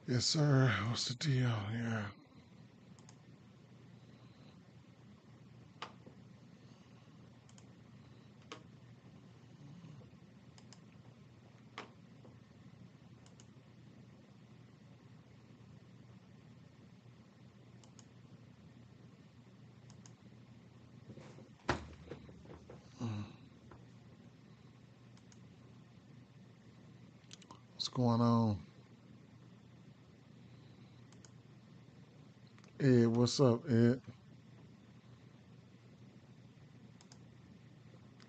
Yes, sir. What's the deal? Yeah. What's going on? Ed, what's up, Ed?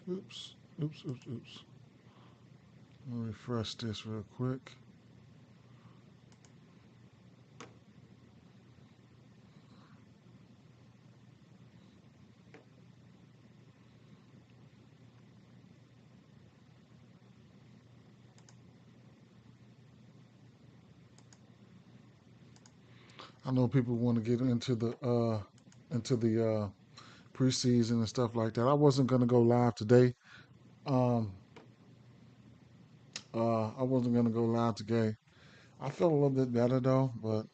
Oops. Oops, oops, oops. Let me refresh this real quick. I know people want to get into the preseason and stuff like that. I wasn't gonna go live today. Um I wasn't gonna go live today. I felt a little bit better though, but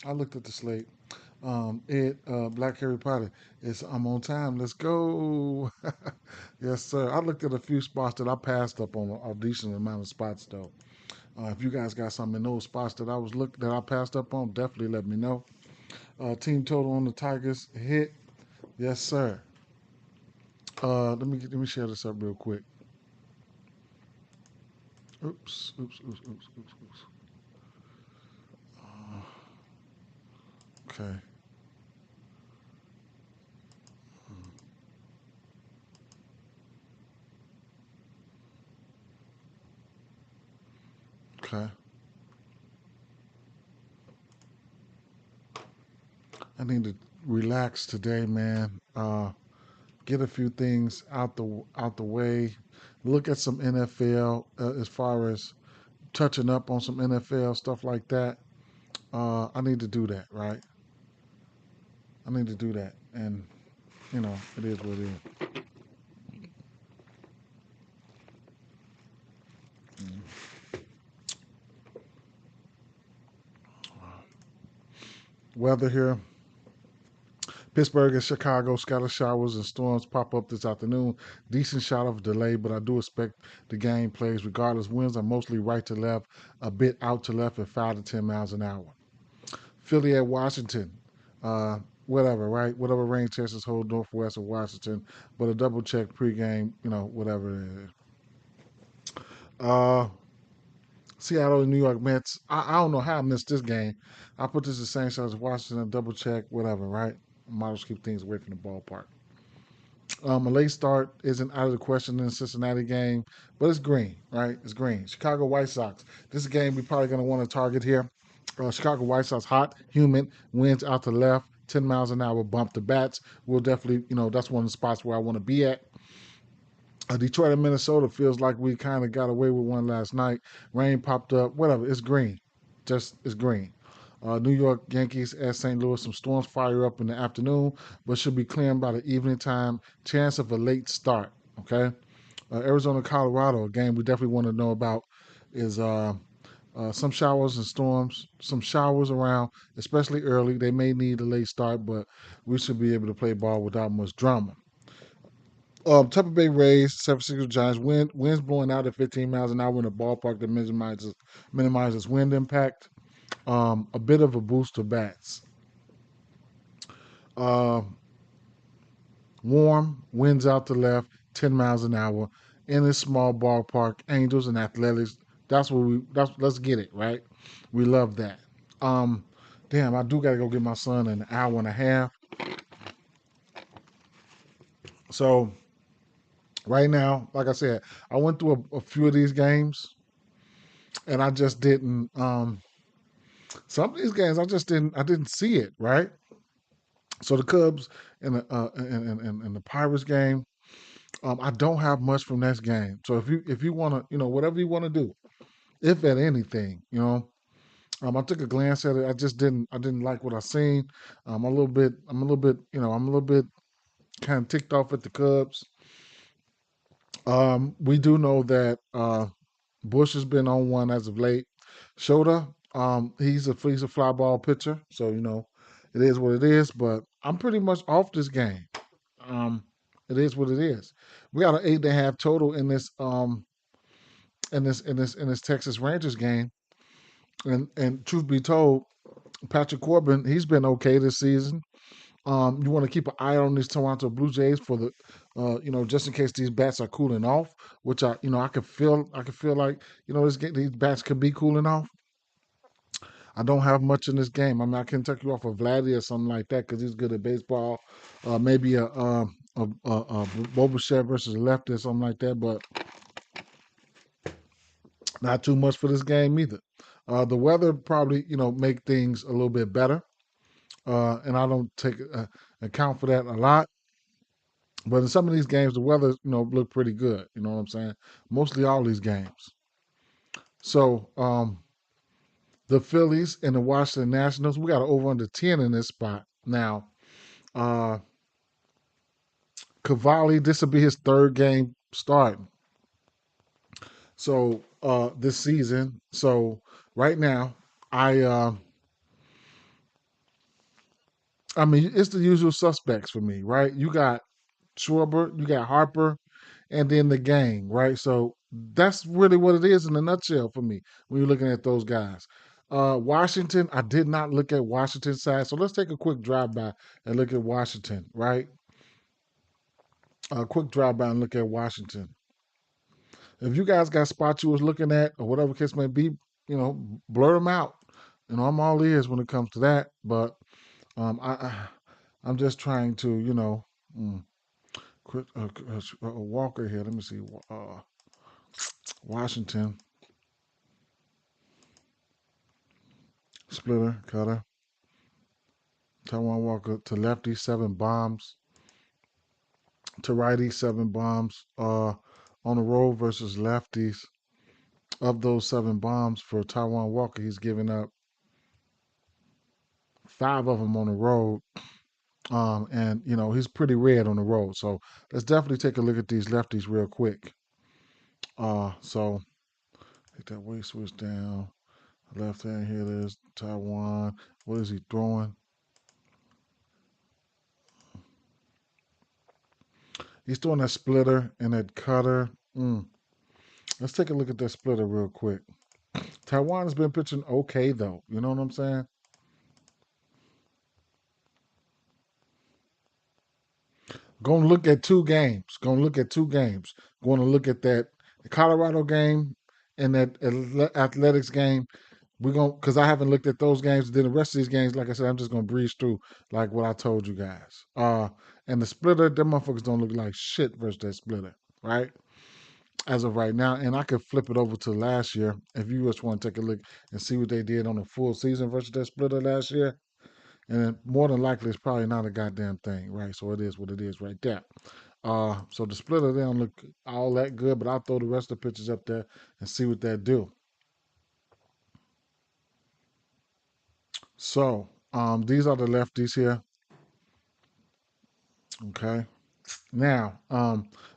I looked at the slate. Black Harry Potter. I'm on time. Let's go. Yes, sir. I looked at a few spots that I passed up on a decent amount of spots though. If you guys got something in those spots that I passed up on, definitely let me know. Team total on the Tigers hit. Yes, sir. Let me share this up real quick. Oops, oops, oops, oops, oops, oops. Okay, okay. I need to relax today, man. Get a few things out the way. Look at some NFL as far as touching up on some NFL stuff like that. I need to do that, right? I need to do that, and it is what it is. Weather here. Pittsburgh and Chicago, scattered showers and storms pop up this afternoon. Decent shot of delay, but I do expect the game plays regardless. Winds are mostly right to left, a bit out to left at 5 to 10 miles an hour. Philly at Washington. Uh, Whatever, right? Whatever rain chances hold northwest of Washington, but a double check pregame, whatever it is. Uh, Seattle and New York Mets. I don't know how I missed this game. I put this the same shot as Washington, double check, whatever, right? Models keep things away from the ballpark. A late start isn't out of the question in the Cincinnati game, but it's green, right? It's green. Chicago White Sox. This is a game we're probably going to want to target here. Chicago White Sox, hot, humid, winds out to left, 10 miles an hour, bump the bats. We'll definitely, that's one of the spots where I want to be at. Detroit and Minnesota feels like we kind of got away with one last night. Rain popped up, whatever. It's green. Just it's green. New York Yankees at St. Louis. Some storms fire up in the afternoon, but should be clearing by the evening time. Chance of a late start. Okay. Arizona, Colorado. A game we definitely want to know about is some showers and storms. Some showers around, especially early. They may need a late start, but we should be able to play ball without much drama. Tampa Bay Rays, San Francisco Giants. Winds blowing out at 15 miles an hour in the ballpark that minimizes wind impact. A bit of a boost to bats. Uh, Warm, winds out to left, 10 miles an hour in a small ballpark. Angels and Athletics. Let's get it right. We love that. Um, Damn, I do gotta go get my son in an hour and a half. So right now, like I said, I went through a few of these games and I just didn't. Some of these games I didn't see it right. So the Cubs and the Pirates game, I don't have much from this game. So if you want to, whatever you want to do, if at anything, I took a glance at it. I didn't like what I seen. I'm a little bit kind of ticked off at the Cubs. We do know that Bush has been on one as of late. Shota He's a fly ball pitcher, so it is what it is. But I'm pretty much off this game. Um, it is what it is. We got an 8.5 total in this Texas Rangers game, and truth be told, Patrick Corbin, he's been okay this season. You want to keep an eye on these Toronto Blue Jays for the, just in case these bats are cooling off, which I could feel like, these bats could be cooling off. I don't have much in this game. I mean, I can take you off of Vladdy or something like that because he's good at baseball. Maybe a Bobuchet versus a lefty or something like that, but not too much for this game either. The weather probably, make things a little bit better, and I don't take account for that a lot. But in some of these games, the weather, look pretty good. You know what I'm saying? Mostly all these games. So the Phillies and the Washington Nationals, we got an over under 10 in this spot. Now, uh, Cavalli, this will be his third game starting. So this season. So right now, I uh, I mean, it's the usual suspects for me, right? You got Schwarber, you got Harper, and then the gang, right? So that's really what it is in a nutshell for me when you're looking at those guys. Washington, I did not look at Washington's side, so let's take a quick drive by and look at Washington, right? A quick drive by and look at Washington. If you guys got spots you was looking at or whatever case may be, blur them out. I'm all ears when it comes to that, but I'm just trying to, quit Walker here. Let me see. Washington splitter cutter. Taiwan Walker to lefty 7 bombs, to righty 7 bombs. On the road versus lefties. Of those 7 bombs for Taiwan Walker, he's given up 5 of them on the road. And he's pretty red on the road. So let's definitely take a look at these lefties real quick. So hit that weight switch down. Left hand here, there's Taiwan. What is he throwing? He's throwing that splitter and that cutter. Let's take a look at that splitter real quick. Taiwan has been pitching okay, though. You know what I'm saying? Going to look at 2 games. Going to look at 2 games. Going to look at that the Colorado game and that athletics game. We're going to, because I haven't looked at those games. Then the rest of these games, like I said, I'm just going to breeze through like what I told you guys. And the splitter, them motherfuckers don't look like shit versus that splitter, right? As of right now. And I could flip it over to last year if you just want to take a look and see what they did on the full season versus that splitter last year. And more than likely, it's probably not a goddamn thing, right? So it is what it is right there. So the splitter, they don't look all that good, but I'll throw the rest of the pictures up there and see what they do. So these are the lefties here. Okay. Now,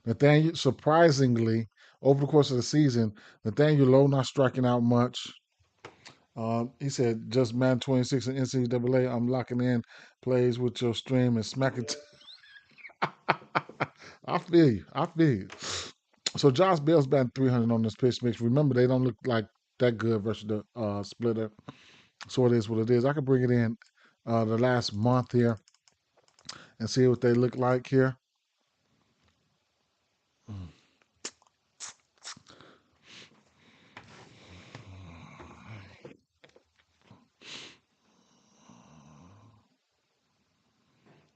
Nathaniel, surprisingly, over the course of the season, Nathaniel Lowe not striking out much. He said, just man 26 in NCAA, I'm locking in plays with your stream and smacking. I feel you. I feel you. So Josh Bell's batting 300 on this pitch mix. Remember, they don't look like that good versus the splitter. So it is what it is. I could bring it in the last month here and see what they look like here.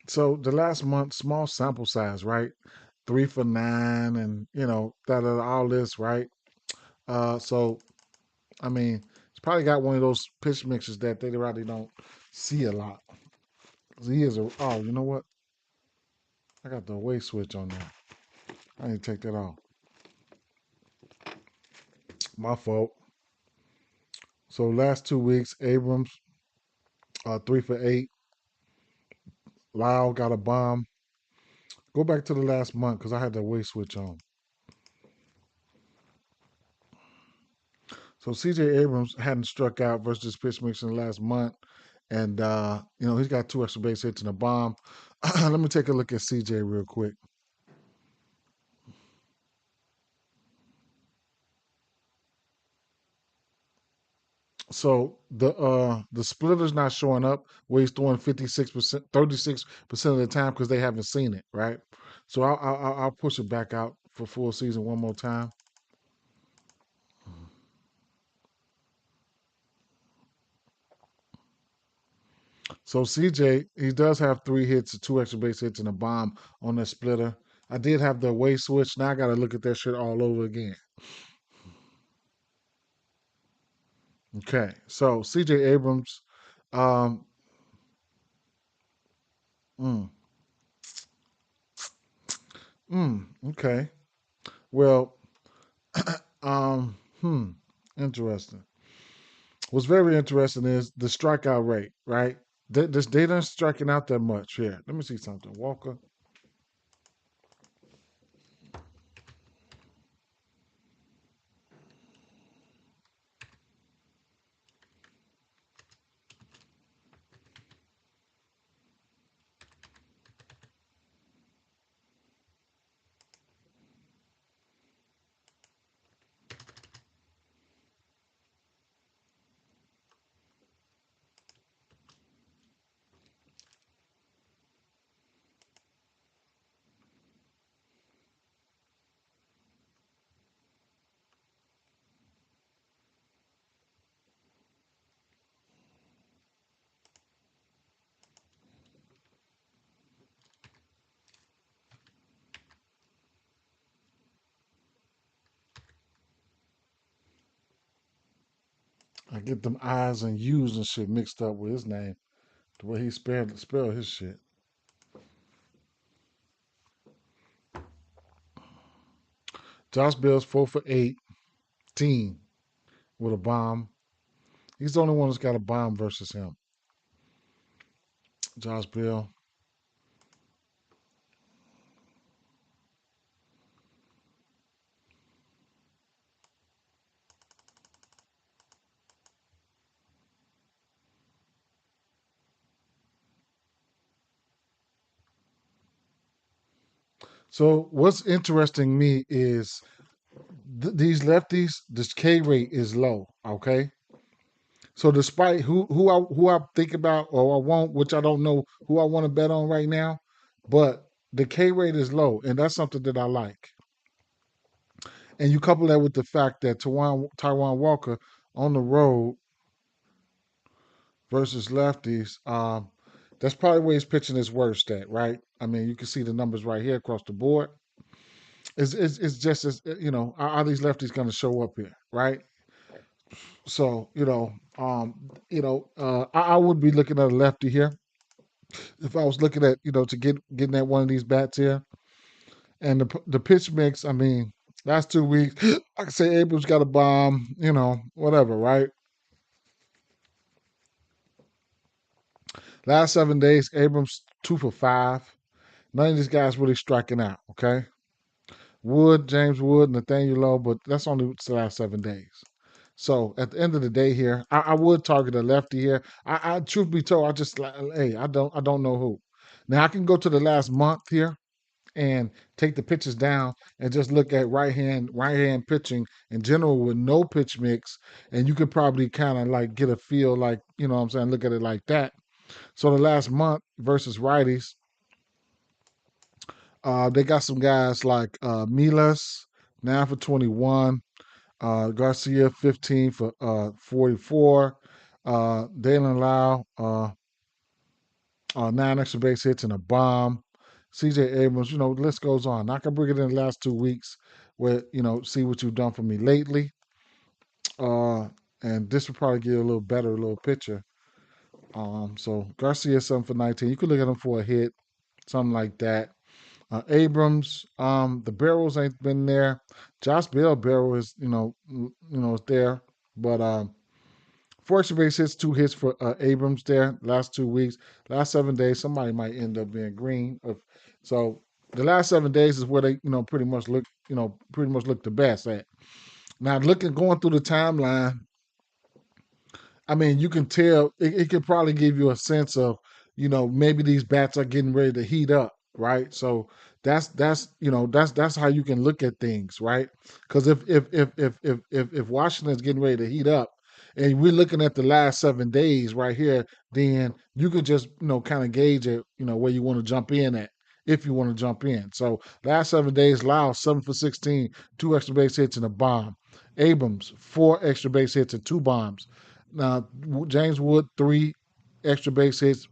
So the last month, small sample size, right? 3 for 9, and all this, right? So I mean, it's probably got one of those pitch mixes that they really don't see a lot. He is a. Oh, you know what? I got the weight switch on there. I need to take that off. My fault. So last 2 weeks, Abrams 3 for 8. Lyle got a bomb. Go back to the last month because I had the weight switch on. So CJ Abrams hadn't struck out versus this pitch mix in the last month. And he's got 2 extra base hits and a bomb. Let me take a look at CJ real quick. So the splitter's not showing up where he's throwing 56%, 36% of the time because they haven't seen it, right? So I'll push it back out for full season one more time. So CJ, he does have 3 hits, 2 extra base hits, and a bomb on that splitter. I did have the away switch. Now I got to look at that shit all over again. Okay, so CJ Abrams, um, mm, okay. Well, um, hmm, interesting. What's very interesting is the strikeout rate, right? This data is striking out that much. Here, let me see something. Walker. I get them I's and U's and shit mixed up with his name. The way he spell his shit. Josh Bell's 4 for 18 with a bomb. He's the only one that's got a bomb versus him. Josh Bell. So what's interesting me is these lefties, this K rate is low. Okay, so despite who I think about or I want, which I don't know who I want to bet on right now, but the K rate is low, and that's something that I like. And you couple that with the fact that Taiwan Walker on the road versus lefties, that's probably where his pitching is worst at, right? I mean, you can see the numbers right here across the board. It's just as are these lefties going to show up here, right? So I would be looking at a lefty here if I was looking at to getting at one of these bats here. And the pitch mix, I mean, last 2 weeks, I could say Abrams got a bomb, whatever, right? Last 7 days, Abrams 2 for 5. None of these guys really striking out, okay? Wood, James Wood, Nathaniel Lowe, but that's only the last 7 days. So at the end of the day here, I would target a lefty here. I truth be told, I don't know who. Now I can go to the last month here and take the pitches down and just look at right hand pitching in general with no pitch mix, and you could probably kind of like get a feel like what I'm saying, look at it like that. So the last month versus righties, they got some guys like Milas 9 for 21, Garcia 15 for 44, Dalen Lau 9 extra base hits and a bomb. CJ Abrams, the list goes on. I can bring it in the last 2 weeks where, see what you've done for me lately. And this will probably give you a little better, little picture. So Garcia 7 for 19. You could look at him for a hit, something like that. Abrams, the barrels ain't been there. Josh Bell barrel is, is there. But 4 extra base hits, 2 hits for Abrams there last 2 weeks. Last 7 days, somebody might end up being green. So the last 7 days is where they, pretty much look the best at. Now, going through the timeline, I mean, you can tell it could probably give you a sense of, maybe these bats are getting ready to heat up, right? So that's how you can look at things, right? Because if Washington's getting ready to heat up, and we're looking at the last 7 days right here, then you can just kind of gauge it, where you want to jump in at. If you want to jump in. So last 7 days, Lyles 7 for 16, 2 extra base hits and a bomb. Abrams 4 extra base hits and 2 bombs. Now, James Wood, 3 extra base hits,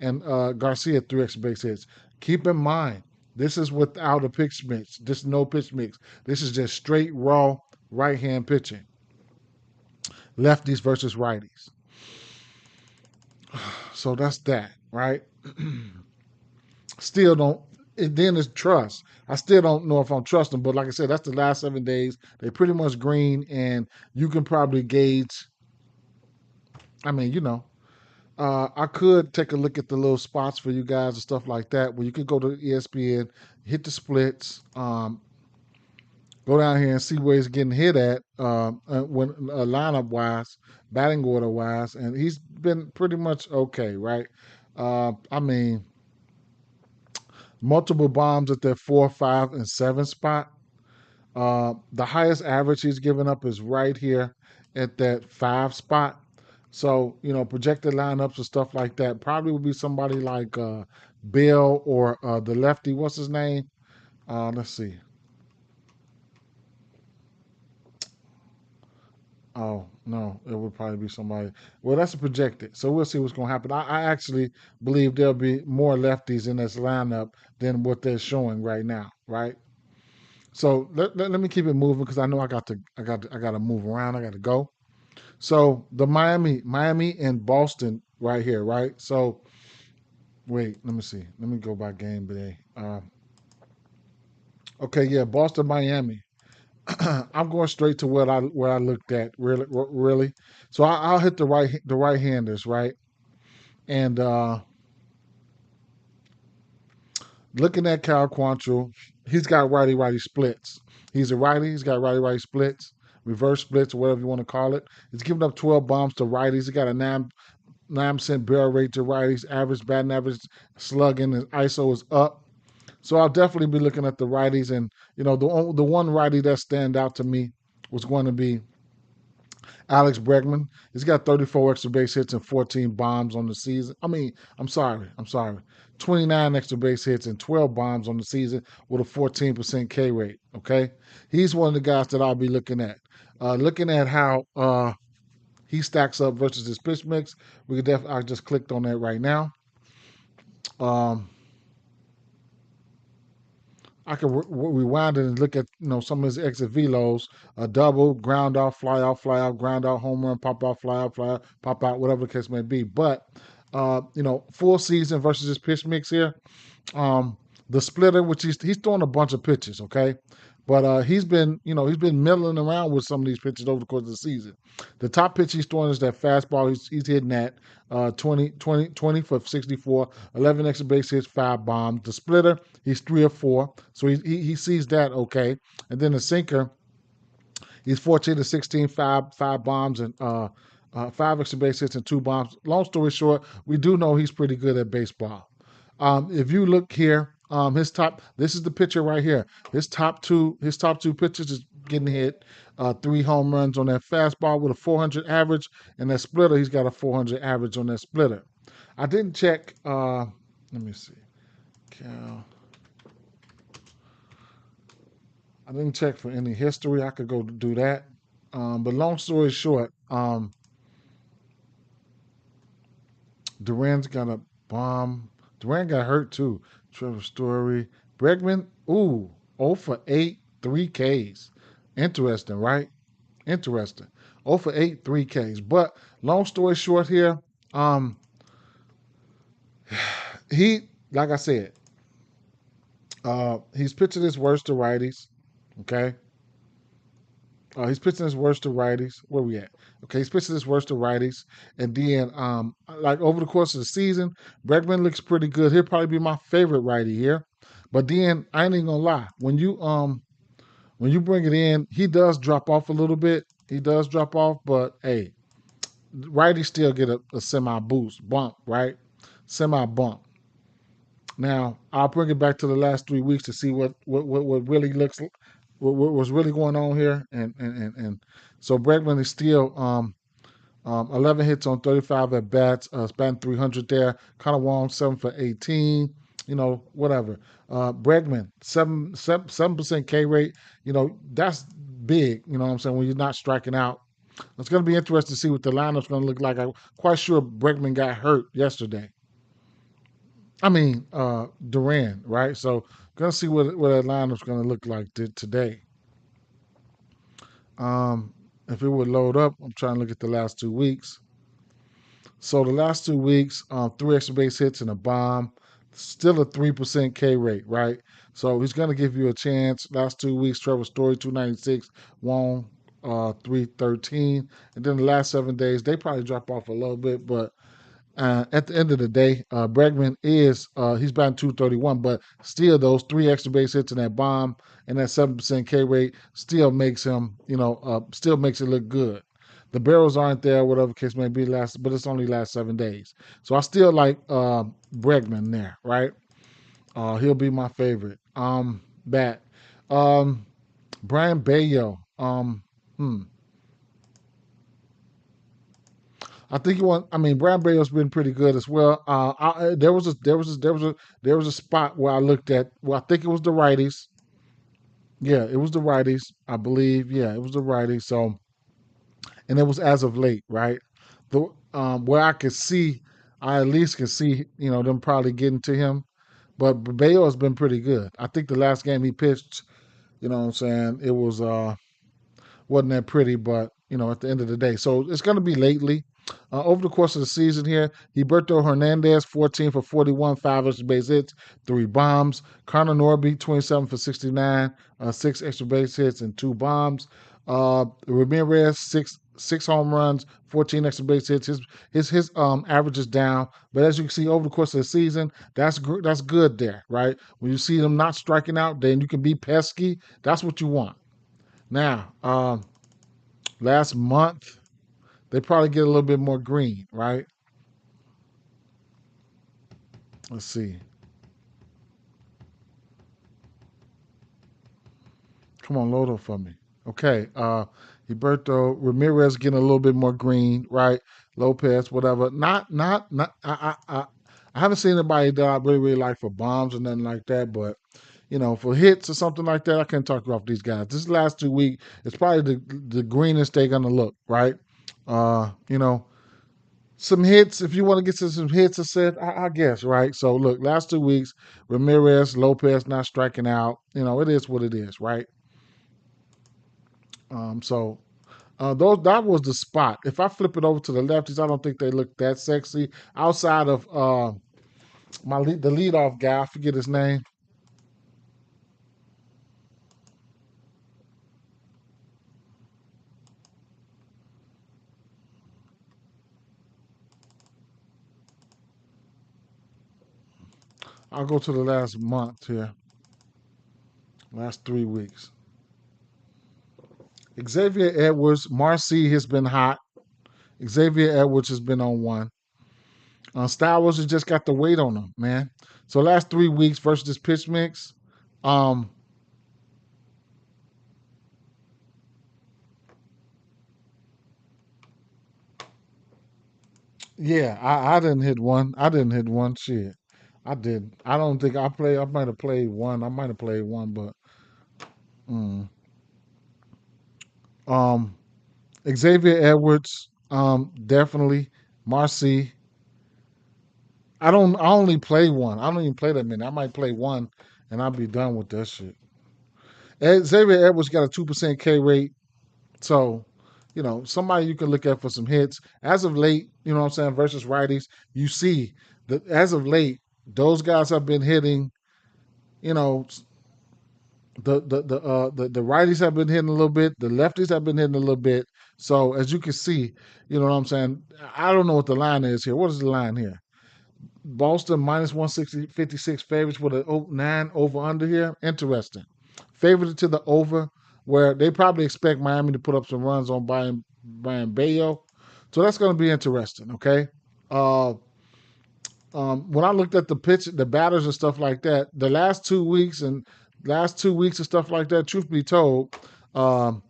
and Garcia, 3 extra base hits. Keep in mind, this is without a pitch mix. This is no pitch mix. This is just straight, raw, right hand pitching. Lefties versus righties. So that's that, right? Still don't. Then it's trust. I still don't know if I'm trusting, but like I said, that's the last 7 days. They pretty much green, and you can probably gauge. I mean, I could take a look at the little spots for you guys and stuff like that, where you could go to ESPN, hit the splits, go down here and see where he's getting hit at when lineup wise, batting order wise, and he's been pretty much okay, right? I mean, multiple bombs at that 4, 5, and 7 spot. The highest average he's given up is right here at that 5 spot. So, projected lineups and stuff like that probably would be somebody like Bill or the lefty. What's his name? Let's see. Oh, no, it would probably be somebody. Well, that's a projected. So we'll see what's going to happen. I actually believe there'll be more lefties in this lineup than what they're showing right now, right? So let me keep it moving because I know I got to move around. I got to go. So the Miami and Boston right here, right? So wait, let me see. Let me go by game day. Okay, yeah, Boston, Miami. I'm going straight to where I looked at really, really. So I'll hit the right handers, right? And looking at Cal Quantrill, he's got righty splits. He's a righty. He's got righty splits, reverse splits, whatever you want to call it. He's given up 12 bombs to righties. He got a 9% barrel rate to righties. Average batting average, slugging, and ISO is up. So I'll definitely be looking at the righties, and the one righty that stand out to me was going to be Alex Bregman. He's got 34 extra base hits and 14 bombs on the season. I'm sorry. 29 extra base hits and 12 bombs on the season with a 14% K rate. Okay, he's one of the guys that I'll be looking at. Looking at how he stacks up versus his pitch mix. I just clicked on that right now. I can rewind it and look at some of his exit velos: a double, ground out, fly out, ground out, home run, pop out, fly out, pop out, whatever the case may be. But full season versus his pitch mix here. The splitter, which he's throwing a bunch of pitches, okay, but he's been middling around with some of these pitches over the course of the season. The top pitch he's throwing is that fastball. He's hitting that 20 for 64, 11 extra base hits, 5 bombs. The splitter, he's 3 or 4, so he sees that okay. And then the sinker, he's 14 to 16, 5 bombs and 5 extra base hits and 2 bombs. Long story short, we do know he's pretty good at baseball. If you look here, this is the pitcher right here. His top two pitches is getting hit. 3 home runs on that fastball with a 400 average, and that splitter, he's got a 400 average on that splitter. I didn't check. Let me see. Cal. I didn't check for any history. I could go do that. But long story short, Duran's got a bomb. Duran got hurt too. Trevor Story. Bregman, 0 for 8, 3 Ks. Interesting, right? Interesting. 0 for 8, 3 Ks. But long story short here, he, like I said, he's pitching his worst to righties. Okay. He's pitching his worst to righties. Where we at? Okay, he's pitching his worst to righties. And then, like over the course of the season, Bregman looks pretty good. He'll probably be my favorite righty here. But then, I ain't even gonna lie. When you bring it in, he does drop off a little bit. He does drop off, but hey, righties still get a semi boost bump, right? Semi bump. Now I'll bring it back to the last 3 weeks to see what really looks what was really going on here, and so Bregman is still 11 hits on 35 at bats, batting 300 there. Connor Wong 7 for 18. Whatever. Bregman 7% K rate. That's big. You know what I'm saying, when you're not striking out. It's going to be interesting to see what the lineup's going to look like. I'm quite sure Bregman got hurt yesterday. I mean, Duran, right? So, gonna see what that lineup's gonna look like today. If it would load up, I'm trying to look at the last 2 weeks. So the last 2 weeks, 3 extra base hits and a bomb, still a 3% K rate, right? So he's gonna give you a chance. Last 2 weeks, Trevor Story 296, Wong 313, and then the last 7 days they probably drop off a little bit, but at the end of the day, Bregman is he's batting 231, but still those 3 extra base hits and that bomb and that 7% K rate still makes him, still makes it look good. The barrels aren't there, whatever case may be, but it's only last 7 days. So I still like Bregman there, right? He'll be my favorite. Bat. Um, Brian Bayo. I think you want. I mean, Brad Bayo's been pretty good as well. There was a spot where I looked at. Well, I think it was the righties. Yeah, it was the righties. I believe. Yeah, it was the righties. So, and it was as of late, right? The where I could see, I at least could see, them probably getting to him. But Bayo has been pretty good. I think the last game he pitched, what I'm saying, it wasn't that pretty, but at the end of the day. So it's going to be lately. Over the course of the season here, Gilberto Hernandez, 14 for 41, 5 extra base hits, 3 bombs. Connor Norby, 27 for 69, 6 extra base hits, and 2 bombs. Ramirez, six home runs, 14 extra base hits. His average is down, but as you can see over the course of the season, that's good there, right? When you see them not striking out, then you can be pesky. That's what you want. Now, last month, they probably get a little bit more green, right? Let's see. Come on, load up for me. Okay. Gilberto Ramirez getting a little bit more green, right? Lopez, whatever. Not. I haven't seen anybody that I really like for bombs or nothing like that, but for hits or something like that, I can't talk about these guys. This last 2 weeks, it's probably the greenest they're gonna look, right? Uh, you know, some hits, if you want to get to some hits, I guess, right? So look, last 2 weeks, Ramirez, Lopez not striking out. It is what it is, right? So those that was the spot. If I flip it over to the lefties, I don't think they look that sexy. Outside of the leadoff guy, I forget his name. I'll go to the last month here, last 3 weeks. Xavier Edwards, Marcy has been hot. Xavier Edwards has been on one. Star Wars has just got the weight on him, man. So last 3 weeks versus this pitch mix, um, yeah, I didn't hit one. I didn't hit one. Shit, I did. I don't think I play. I might have played one. I might have played one, but mm. um, Xavier Edwards, definitely. Marcy, I don't. I only play one. I don't even play that many. I might play one, and I'll be done with that shit. Xavier Edwards got a 2% K rate. So, somebody you can look at for some hits. As of late, you know what I'm saying, versus righties, you see that as of late, those guys have been hitting, you know, the righties have been hitting a little bit, the lefties have been hitting a little bit. So as you can see, you know what I'm saying? I don't know what the line is here. What is the line here? Boston minus 160 56 favorites with a 9 over under here. Interesting. Favorite to the over. where they probably expect Miami to put up some runs on Brian Bayo. So that's going to be interesting. Okay. Uh, when I looked at the pitch, the batters and stuff like that, the last 2 weeks and stuff like that. Truth be told, um,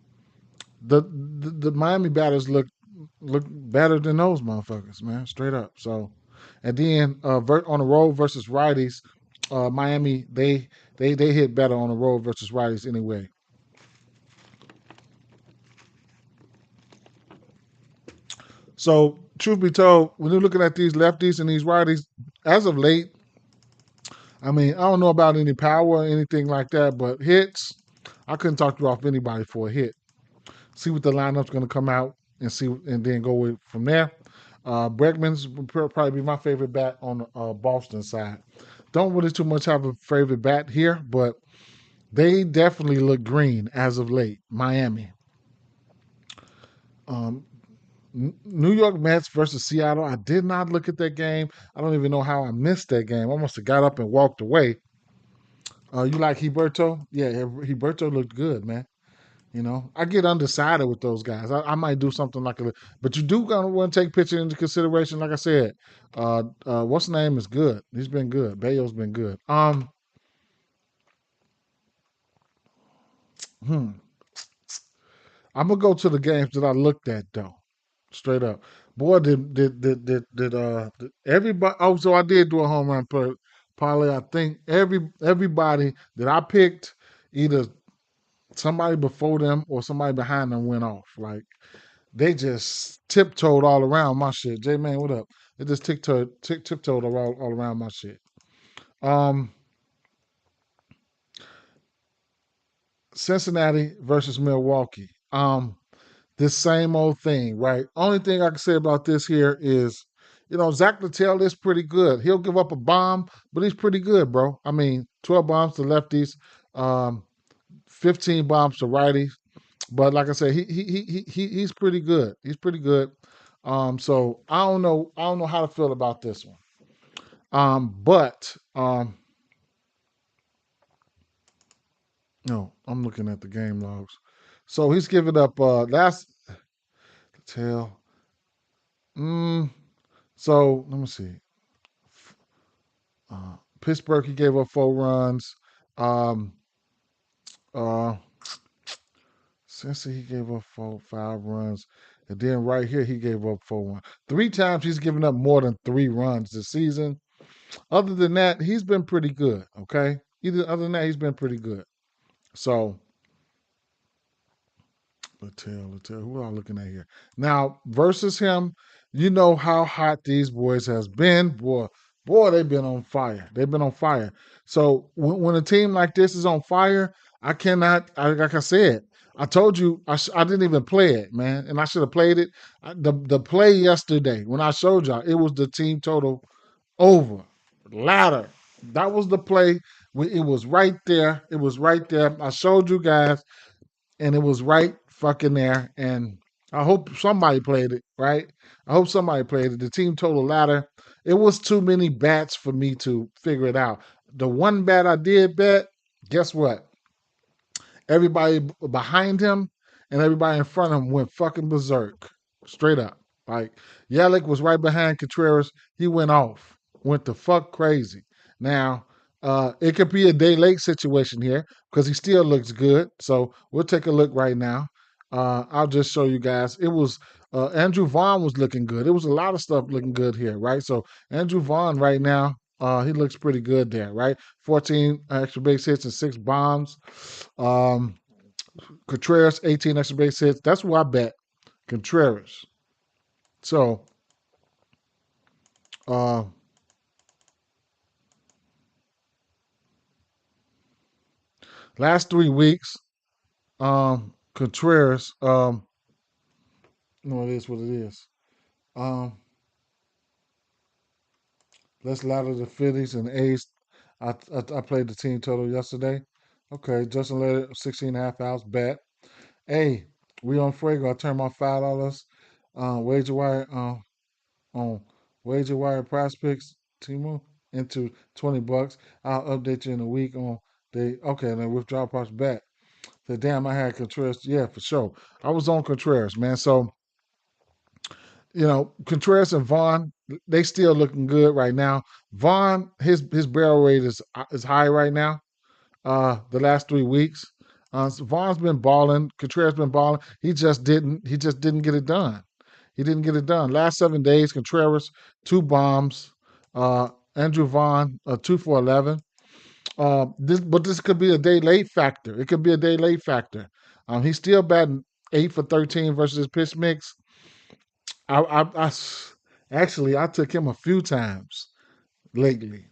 the Miami batters look better than those motherfuckers, man, straight up. So, and then on the road versus righties, Miami they hit better on the road versus righties anyway. So, truth be told, when you're looking at these lefties and these righties, as of late, I mean, I don't know about any power or anything like that, but hits, I couldn't talk you off anybody for a hit. See what the lineup's going to come out and see, and then go with from there. Bregman's would probably be my favorite bat on the Boston side. Don't really too much have a favorite bat here, but they definitely look green as of late. Miami. Um, New York Mets versus Seattle. I did not look at that game. I don't even know how I missed that game. I must have got up and walked away. You like Heberto? Yeah, Heberto looked good, man. I get undecided with those guys. I might do something like a, but you do gonna want to take pitching into consideration. Like I said, what's the name is good. He's been good. Bayo's been good. Hmm. I'm gonna go to the games that I looked at though. Straight up, boy, did everybody? Oh, so I did do a home run parlay. I think everybody that I picked, either somebody before them or somebody behind them went off. Like they just tiptoed all around my shit. J man, what up? They just tiptoed all around my shit. Um, Cincinnati versus Milwaukee. This same old thing, right? Only thing I can say about this here is, Zach Littell is pretty good. He'll give up a bomb, but he's pretty good, bro. I mean, 12 bombs to lefties, um, 15 bombs to righties. But like I said, he's pretty good. He's pretty good. So I don't know how to feel about this one. But no, I'm looking at the game logs. So he's given up last tail. Mm, so let me see. Pittsburgh, he gave up 4 runs. Um, uh, Cincy, he gave up 5 runs. And then right here, he gave up 4 runs. 3 times he's given up more than 3 runs this season. Other than that, he's been pretty good. Okay. Other than that, he's been pretty good. So Littell. Who am I looking at here? Now versus him, you know how hot these boys has been. Boy, they've been on fire. They've been on fire. So when a team like this is on fire, I cannot. Like I said, I told you I didn't even play it, man, and I should have played it. The play yesterday when I showed y'all, it was the team total over ladder. That was the play. It was right there. It was right there. I showed you guys and it was right fucking there. And I hope somebody played it, right? I hope somebody played it. The team total ladder. It was too many bats for me to figure it out. The one bat I did bet, guess what? Everybody behind him and everybody in front of him went fucking berserk. Straight up. Like Yelich was right behind Contreras. He went off. Went the fuck crazy. Now, it could be a day late situation here because he still looks good. So we'll take a look right now. I'll just show you guys. It was Andrew Vaughn was looking good. It was a lot of stuff looking good here, right? So Andrew Vaughn right now, he looks pretty good there, right? 14 extra base hits and 6 bombs. Um, Contreras, 18 extra base hits. That's who I bet. Contreras. So, uh, last 3 weeks, Contreras, no, it is what it is. Um, let's ladder the Phillies and A's. I played the team total yesterday. Okay, Justin Leonard, 16 and a half outs, bet. Hey, we on Fuego. I turned my $5 wager wire on wager wire prospects, Timo, into $20. I'll update you in a week on the okay, then withdrawal price back. The damn, I had Contreras. Yeah, for sure. I was on Contreras, man. So Contreras and Vaughn, they still looking good right now. Vaughn, his barrel rate is high right now. The last 3 weeks, so Vaughn's been balling. Contreras been balling. He just didn't get it done. He didn't get it done. Last 7 days, Contreras 2 bombs. Uh, Andrew Vaughn 2 for 11. But this could be a day late factor. It could be a day late factor. He's still batting 8 for 13 versus his pitch mix. Actually I took him a few times lately,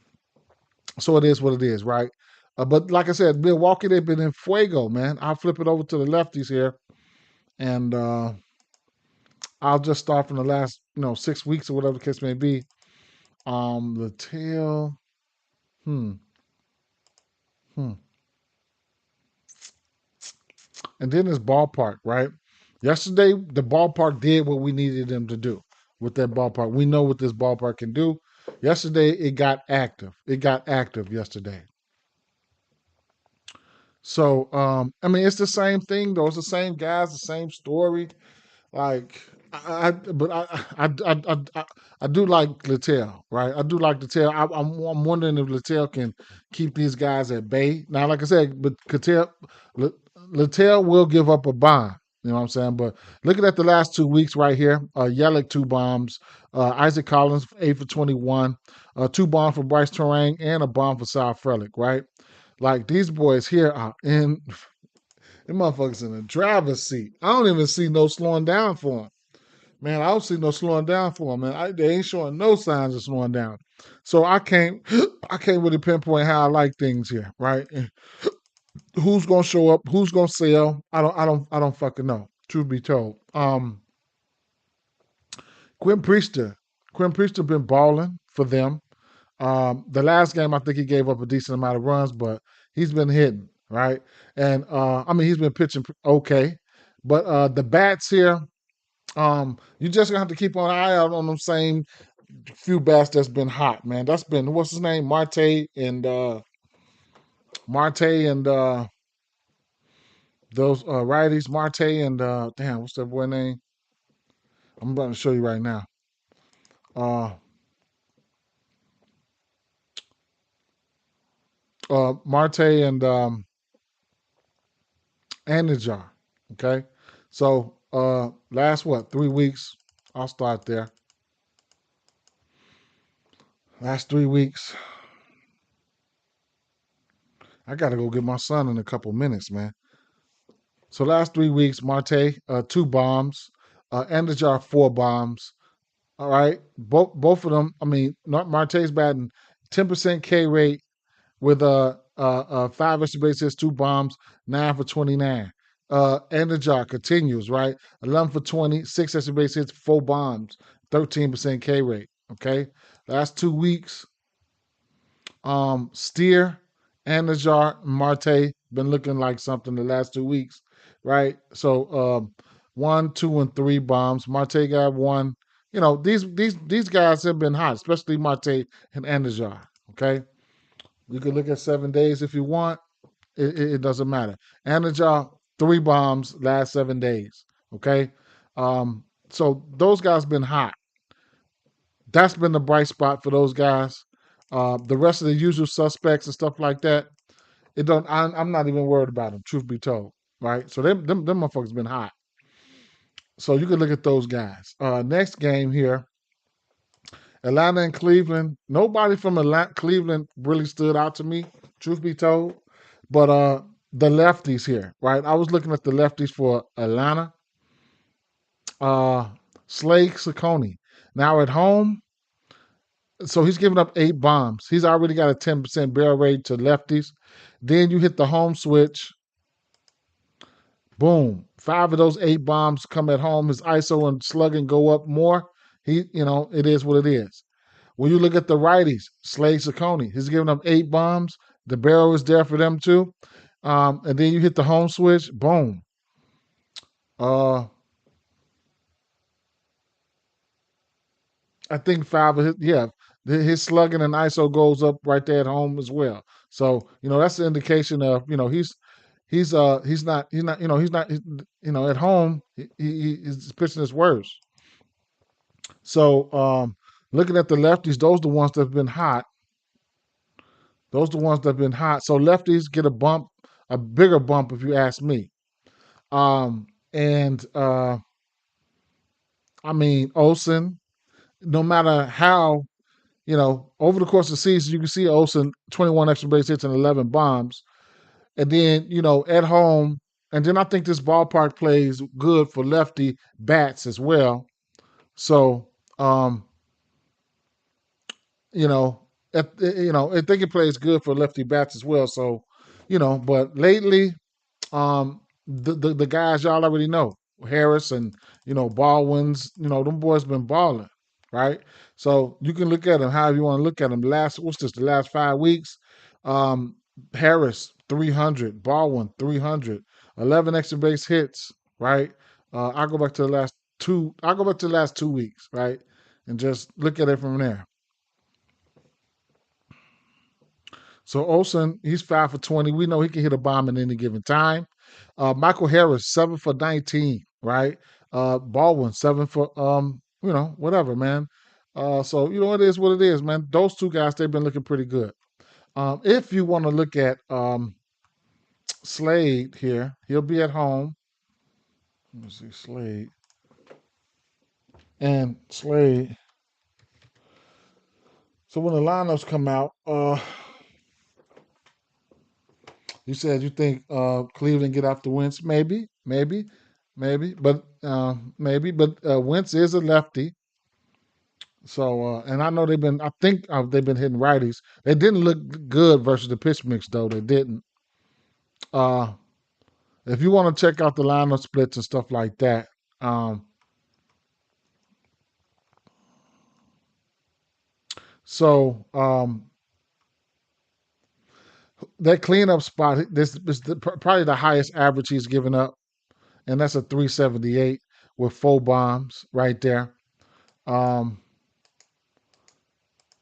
so it is what it is, right? But like I said, Milwaukee, they've been in fuego, man. I'll flip it over to the lefties here, and I'll just start from the last 6 weeks or whatever the case may be. The tail, hmm, hmm, and then this ballpark, right? Yesterday, the ballpark did what we needed them to do with that ballpark. We know what this ballpark can do. Yesterday, it got active. It got active yesterday. So, I mean, it's the same thing, though. It's the same guys, the same story. Like, I do like Littell, right? I do like Littell. I'm wondering if Littell can keep these guys at bay. Now, like I said, but Littell will give up a bomb. You know what I'm saying? But looking at the last 2 weeks right here, Yelich 2 bombs, Isaac Collins 8 for 21, 2 bombs for Bryce Terang, and a bomb for Sal Frelick, right? Like these boys here are in them motherfuckers in the driver's seat. I don't even see no slowing down for them. Man, I don't see no slowing down for them, man. They ain't showing no signs of slowing down. So I can't I can't really pinpoint how I like things here, right? Who's gonna show up, who's gonna sell? I don't fucking know. Truth be told. Quinn Priester. Quinn Priester been balling for them. The last game, I think he gave up a decent amount of runs, but he's been hitting, right? And I mean, he's been pitching okay. But the bats here, you just gonna have to keep an eye out on them same few bats that's been hot, man. That's been what's his name, Marte and those righties, Marte and damn, what's that boy name? I'm about to show you right now. Uh, Marte and Anajar. Okay. So last 3 weeks? I'll start there. Last 3 weeks. I gotta go get my son in a couple minutes, man. So last 3 weeks, Marte, 2 bombs, Anajar 4 bombs. All right. Both of them, I mean, Marte's batting 10% K rate with 5 extra base hits, 2 bombs, 9 for 29. Anajar continues, right? 11 for 20, 6 extra base hits, 4 bombs, 13% K rate. Okay. Last 2 weeks, Steer, Anajar, Marte been looking like something the last 2 weeks, right? So 1, 2, and 3 bombs. Marte got one. These guys have been hot, especially Marte and Anajar. Okay. You can look at 7 days if you want. It doesn't matter. Anajar, 3 bombs last 7 days. Okay. So those guys been hot. That's been the bright spot for those guys. The rest of the usual suspects and stuff like that, it don't. I'm not even worried about them. Truth be told, right? So them motherfuckers been hot. So you can look at those guys. Next game here, Atlanta and Cleveland. Nobody from Cleveland really stood out to me. Truth be told, but the lefties here, right? I was looking at the lefties for Atlanta. Uh, Slade Ciccone. Now at home, so he's giving up 8 bombs. He's already got a 10% barrel rate to lefties. Then you hit the home switch. Boom. 5 of those 8 bombs come at home. His ISO and slugging go up more. It is what it is. When you look at the righties, Slade Ciccone, he's giving up 8 bombs. The barrel is there for them too. And then you hit the home switch. Boom. I think 5 of his slugging and ISO goes up right there at home as well. So that's the indication of he's not at home he's pitching his worst. So looking at the lefties, those are the ones that have been hot. Those are the ones that have been hot. So lefties get a bump, a bigger bump if you ask me. And I mean Olsen, no matter how, over the course of the season, you can see Olsen 21 extra base hits and 11 bombs. And then, at home, and then I think this ballpark plays good for lefty bats as well. So, you know, I think it plays good for lefty bats as well. So, but lately, the guys y'all already know, Harris and Baldwin's, them boys been balling, right? So you can look at them however you want to look at them. The last 5 weeks? Um, Harris 300, Baldwin 300, 11 extra base hits, right? I'll go back to the last two. I'll go back to the last 2 weeks, right, and just look at it from there. So Olsen, he's 5 for 20. We know he can hit a bomb at any given time. Michael Harris, 7 for 19, right? Baldwin, 7 for whatever, man. So it is what it is, man. Those two guys, they've been looking pretty good. If you want to look at Slade here, he'll be at home. Let me see, Slade. And Slade. So when the lineups come out, you said you think Cleveland get off the Wentz? Maybe, but Wentz is a lefty. So and I know they've been. I think they've been hitting righties. They didn't look good versus the pitch mix though. They didn't. Uh, if you want to check out the lineup splits and stuff like that, so that cleanup spot. This is probably the highest average he's given up, and that's a 378 with 4 bombs right there. Um,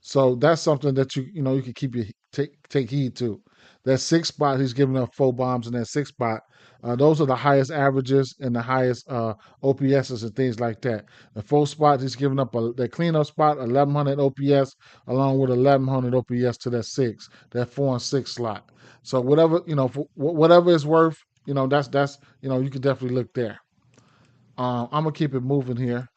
So that's something that you can keep your take heed to. That 6 spot, he's giving up 4 bombs in that 6 spot. Those are the highest averages and the highest OPSs and things like that. The 4 spot, he's giving up that cleanup spot, 1100 OPS, along with 1100 OPS to that 4 and 6 slot. So whatever whatever it's worth, that's you can definitely look there. I'm gonna keep it moving here.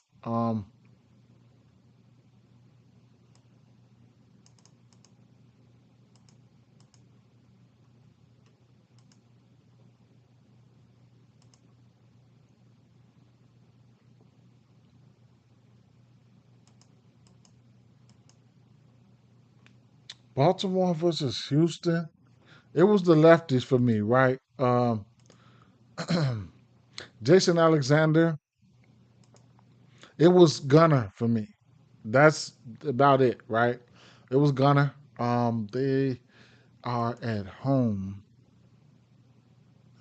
Baltimore versus Houston. It was the lefties for me, right? Jason Alexander. It was Gunner for me. That's about it, right? It was Gunner. They are at home.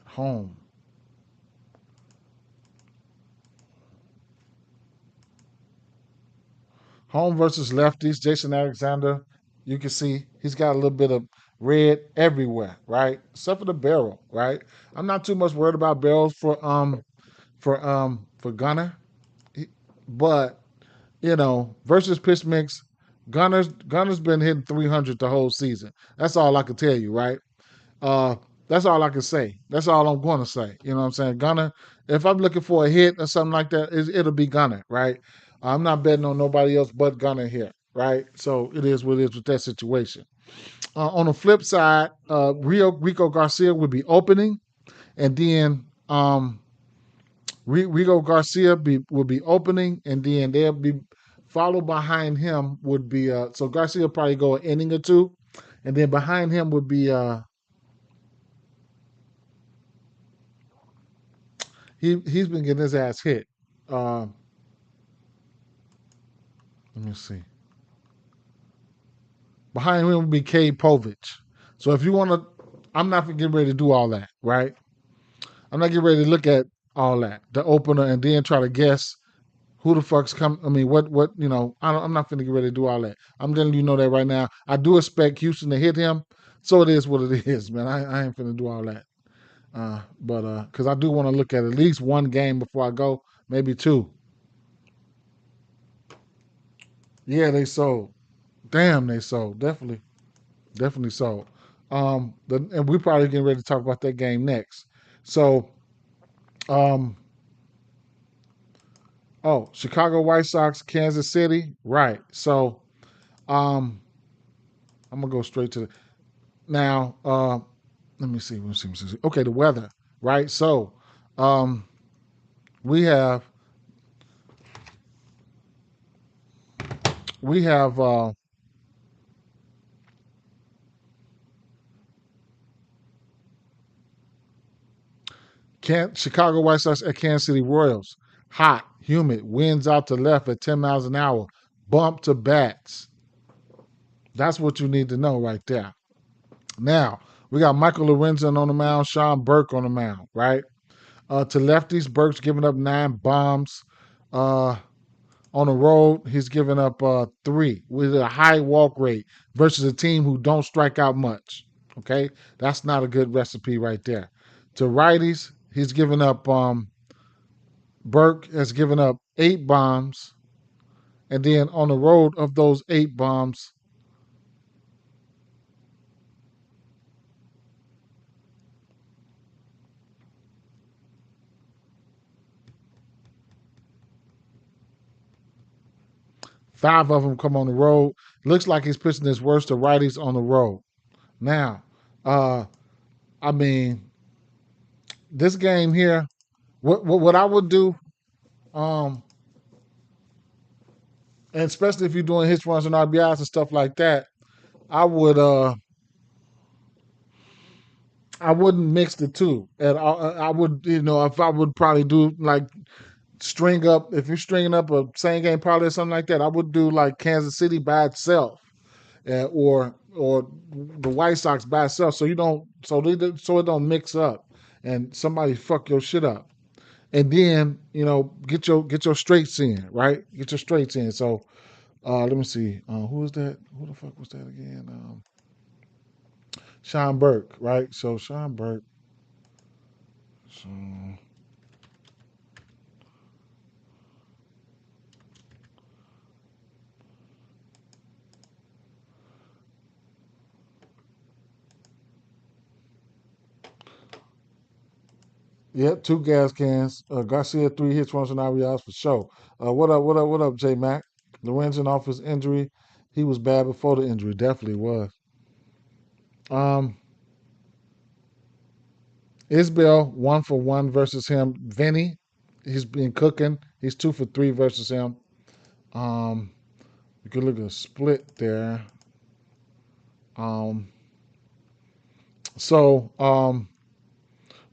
Home. Home versus lefties. Jason Alexander. You can see he's got a little bit of red everywhere, right? Except for the barrel, right? I'm not too much worried about barrels for Gunner, but versus pitch mix, Gunner's been hitting 300 the whole season. That's all I can tell you, right? Uh, that's all I can say. That's all I'm going to say. You know what I'm saying? Gunner, if I'm looking for a hit or something like that, it'll be Gunner, right? I'm not betting on nobody else but Gunner here, right? So it is what it is with that situation. On the flip side, Rico Garcia would be opening, and then Rico Garcia would be opening, and then they'll be followed behind him would be so Garcia will probably go an inning or two, and then behind him would be he's been getting his ass hit. Uh, let me see. Behind him would be Cade Povich. So if you want to, I'm not getting ready to do all that, right? I'm not getting ready to look at all that, the opener, and then try to guess who the fuck's come. I mean, I'm not finna get ready to do all that. I'm letting you know that right now. I do expect Houston to hit him, so it is what it is, man. I ain't finna do all that. But because I do want to look at least one game before I go, maybe two. Yeah, they sold. Damn, they sold. Definitely sold. And we probably getting ready to talk about that game next. So, um, oh, Chicago White Sox, Kansas City, right? So, um, I'm gonna go straight to the now. Let me see. Okay, the weather, right? So, um, we have we have Chicago White Sox at Kansas City Royals. Hot, humid, winds out to left at 10 miles an hour. Bump to bats. That's what you need to know right there. Now, we got Michael Lorenzen on the mound, Sean Burke on the mound, right? To lefties, Burke's giving up 9 bombs. Uh, on the road, he's giving up 3 with a high walk rate versus a team who don't strike out much. Okay, that's not a good recipe right there. To righties, he's giving up Burke has given up 8 bombs, and then on the road of those 8 bombs, 5 of them come on the road. Looks like he's pitching his worst to righties on the road. Now, uh, I mean, this game here, what I would do, um, and especially if you're doing hits, runs, and RBIs and stuff like that, I would I wouldn't mix the two. And I would, if I would probably do like string up, if you're stringing up a same game parlay or something like that, I would do like Kansas City by itself, or the White Sox by itself, so you don't so it don't mix up and somebody fuck your shit up. And then get your straights in, right? Get your straights in. So let me see. Who is that? Who the fuck was that again? Sean Burke, right? So Sean Burke. So yeah, 2 gas cans. Garcia 3 hits, runs and RBIs for sure. What up, J Mac? Lorenzen off his injury. He was bad before the injury. Definitely was. Um, Isbell 1 for 1 versus him. Vinny, he's been cooking. He's 2 for 3 versus him. Um, you could look at a split there. Um, so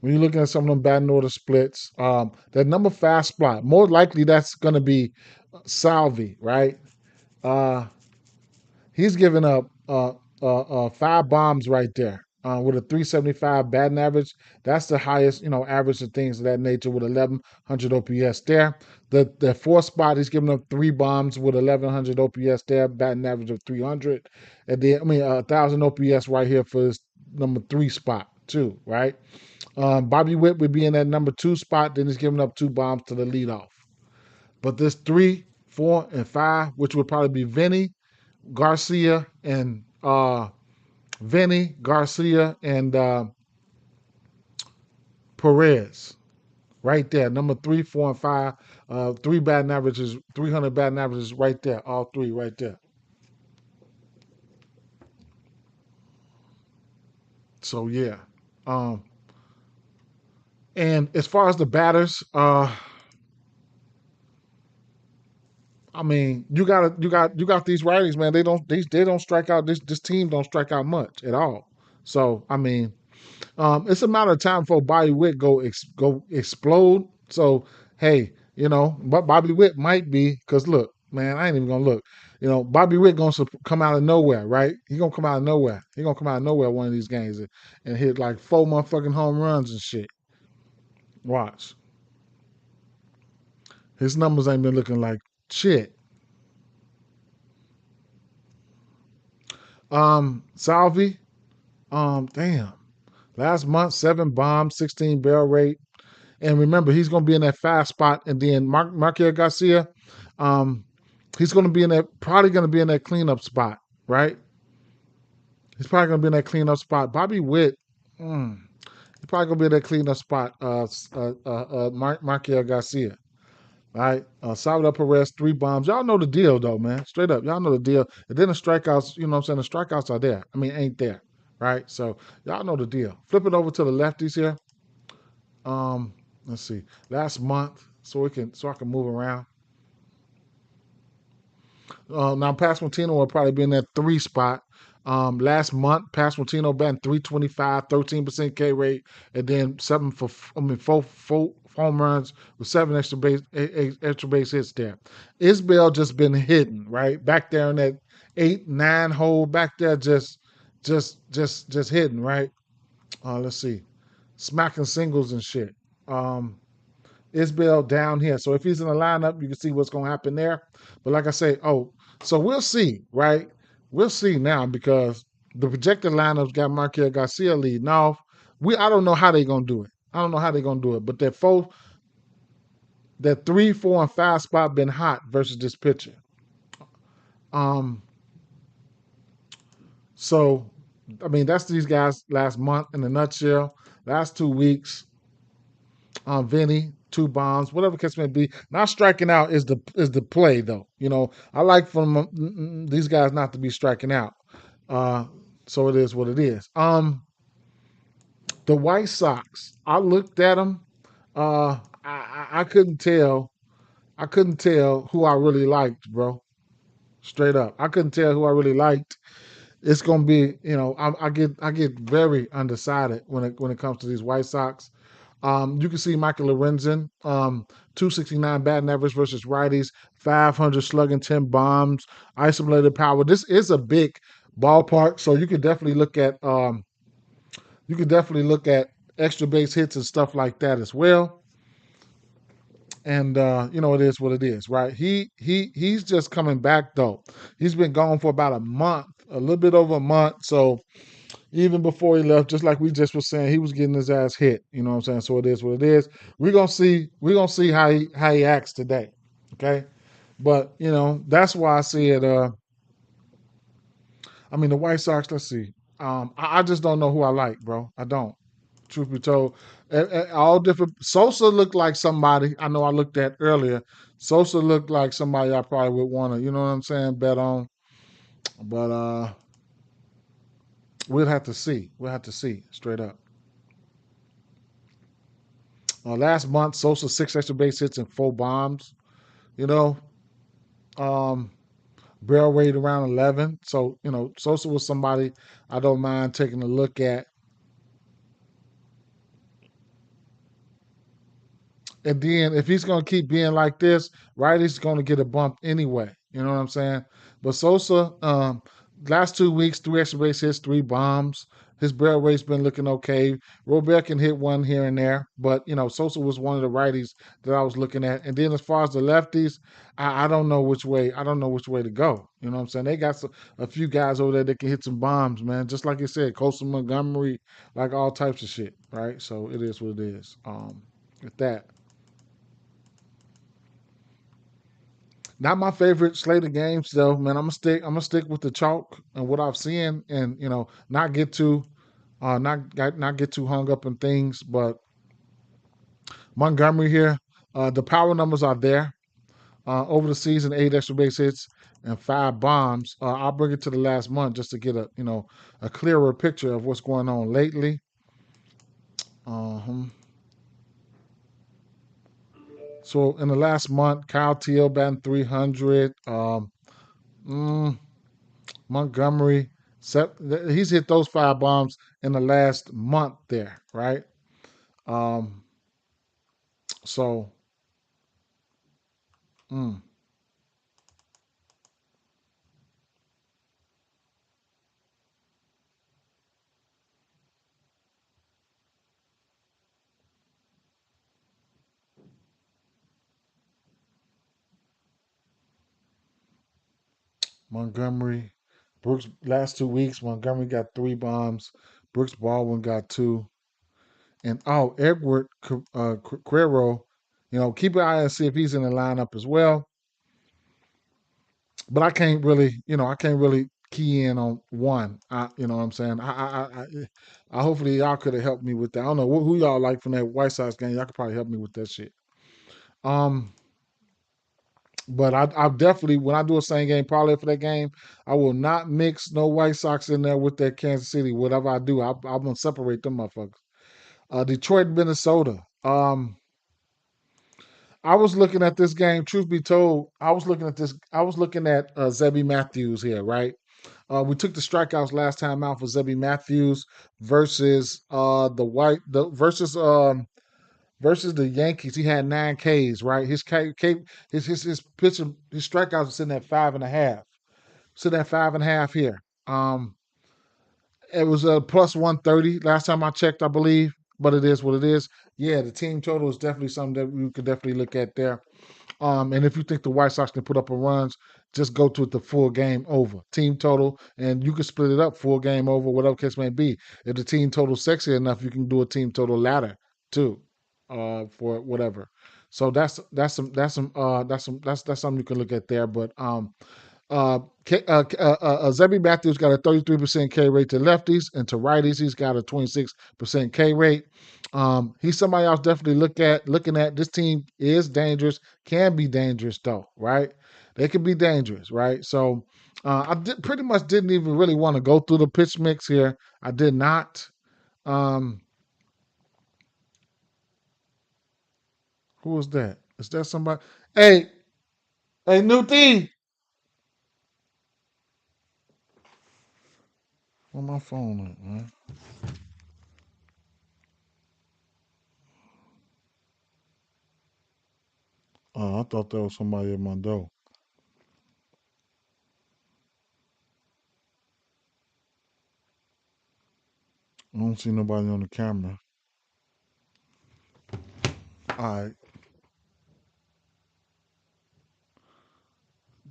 when you're looking at some of them batting order splits, that number 5 spot, more likely that's going to be Salvi, right? Uh, he's given up 5 bombs right there with a 375 batting average. That's the highest, average of things of that nature with 1100 OPS there. The 4th spot, he's given up 3 bombs with 1100 OPS there, batting average of 300. And then, 1000 OPS right here for his number 3 spot, too, right? Bobby Witt would be in that number 2 spot. Then he's giving up 2 bombs to the leadoff. But this 3, 4, and 5, which would probably be Garcia, and Vinny, Garcia, and Perez. Right there, number 3, 4, and 5. 300 batting averages right there. All 3 right there. So yeah. Um, and as far as the batters, you got these righties, man. They don't strike out. This team don't strike out much at all. So it's a matter of time before Bobby Witt go explode. So hey, but Bobby Witt might be, because look, man, I ain't even gonna look. Bobby Witt gonna come out of nowhere, right? He gonna come out of nowhere. He gonna come out of nowhere one of these games and hit like 4 motherfucking home runs and shit. Watch. His numbers ain't been looking like shit. Salvi, damn. Last month, 7 bombs, 16 barrel rate. And remember, he's going to be in that fast spot. And then Marquez Garcia, um, he's going to be in that, probably going to be in that cleanup spot, right? He's probably going to be in that cleanup spot. Bobby Witt, he's probably going to be in that cleanup spot. Marquez Garcia, right? Salvador Perez, 3 bombs. Y'all know the deal, though, man. Straight up, y'all know the deal. And then the strikeouts, you know what I'm saying? The strikeouts are there. I mean, ain't there, right? So y'all know the deal. Flip it over to the lefties here. Let's see. Last month, so I can move around. Now Pasquantino will probably be in that 3 spot. Last month, Pasquantino batting 325, 13% K rate, and then 4 home runs with 7 extra base hits there. Isbell just been hitting, right? Back there in that 8-9 hole back there, just hitting, right? Let's see. Smacking singles and shit. Isbell down here. So if he's in the lineup, you can see what's going to happen there. But like I say, so we'll see, right? We'll see now because the projected lineups got Marquez Garcia leading off. I don't know how they're going to do it. I don't know how they're going to do it. But that 3, 4, and 5 spot been hot versus this pitcher. Um, so, I mean, that's these guys last month in a nutshell. Last 2 weeks, Vinny, 2 bombs, whatever case may be. Not striking out is the play though. I like for these guys not to be striking out. So it is what it is. The White Sox. I looked at them. I couldn't tell. I couldn't tell who I really liked, bro. Straight up, I couldn't tell who I really liked. It's gonna be, I get very undecided when it comes to these White Sox. You can see Michael Lorenzen, 269 batting average versus righties, 500 slugging, 10 bombs, isolated power. This is a big ballpark, so you could definitely look at extra base hits and stuff like that as well. And it is what it is, right? He's just coming back though. He's been gone for about a month, a little bit over a month. So even before he left, just like we just were saying, he was getting his ass hit. You know what I'm saying? So it is what it is. We're gonna see how he acts today. Okay. But that's why I see it. I mean the White Sox, let's see. I just don't know who I like, bro. I don't. Truth be told. All different Sosa looked like somebody I know I looked at earlier. Sosa looked like somebody I probably would want to, you know what I'm saying, bet on. But we'll have to see. We'll have to see straight up. Last month, Sosa 6 extra base hits and 4 bombs. You know, um, barrel rate around 11. So Sosa was somebody I don't mind taking a look at. And then if he's going to keep being like this, Riley's going to get a bump anyway. You know what I'm saying? But Sosa, last 2 weeks, 3 extra base hits, 3 bombs. His barrel rate's been looking okay. Robert can hit one here and there, but Sosa was one of the righties that I was looking at. And then as far as the lefties, I don't know which way. I don't know which way to go. You know what I'm saying? They got a few guys over there that can hit some bombs, man. Just like you said, Colson Montgomery, like all types of shit, right? So it is what it is. With that. Not my favorite slate of games though, man. I'm gonna stick with the chalk and what I've seen, and not get too, not get too hung up in things. But Montgomery here, the power numbers are there. Over the season, 8 extra base hits and 5 bombs. I'll bring it to the last month just to get a clearer picture of what's going on lately. Uh-huh. So in the last month, Kyle Teal batting 300. Mm, Montgomery, he's hit those 5 bombs in the last month there, right? Um, so mm, Montgomery, Brooks, last 2 weeks, Montgomery got 3 bombs. Brooks Baldwin got 2. And Edward Carrero, keep an eye and see if he's in the lineup as well. But I can't really key in on one. You know what I'm saying? I hopefully y'all could have helped me with that. I don't know who y'all like from that White Sox game. Y'all could probably help me with that shit. Um, but I definitely, when I do a same game parlay for that game, I will not mix no White Sox in there with that Kansas City. Whatever I do, I'm gonna separate them motherfuckers. Detroit, Minnesota. I was looking at this game. Truth be told, I was looking at this. I was looking at Zebby Matthews here, right? We took the strikeouts last time out for Zebby Matthews versus versus the Yankees. He had 9 Ks, right? His pitching, his strikeouts are sitting at 5.5. Sitting at 5.5 here. Um, it was a plus 130 last time I checked, I believe. But it is what it is. Yeah, the team total is definitely something that we could definitely look at there. And if you think the White Sox can put up a runs, just go to the full game over team total, and you can split it up full game over, whatever case may be. If the team total sexy enough, you can do a team total ladder too, for whatever. So that's something you can look at there. But Zebby Matthews got a 33% K rate to lefties, and to righties, he's got a 26% K rate. He's somebody else definitely looking at. This team is dangerous, can be dangerous though, right? They can be dangerous, right? So pretty much didn't even really want to go through the pitch mix here. I did not. Um, who was that? Is that somebody? Hey, hey, New Thing. Where my phone at, man? Oh, I thought that was somebody at my door. I don't see nobody on the camera. All right,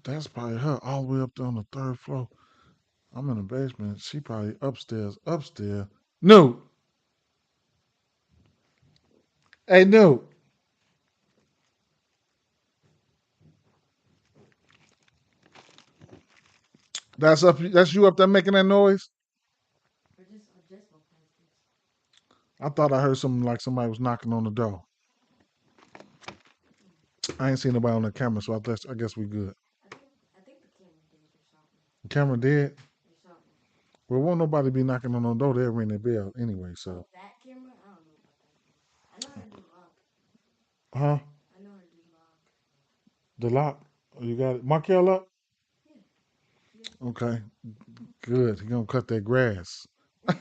that's probably her all the way up there on the 3rd floor. I'm in the basement. She probably upstairs. Upstairs. No. Hey, no. That's you up there making that noise? I thought I heard something like somebody was knocking on the door. I ain't seen nobody on the camera, so I guess we good. The camera dead? Well, won't nobody be knocking on the door. They'll ring their bell anyway, so. Huh? The lock? Oh, you got it. Markel up? Okay, good. He gonna cut that grass. All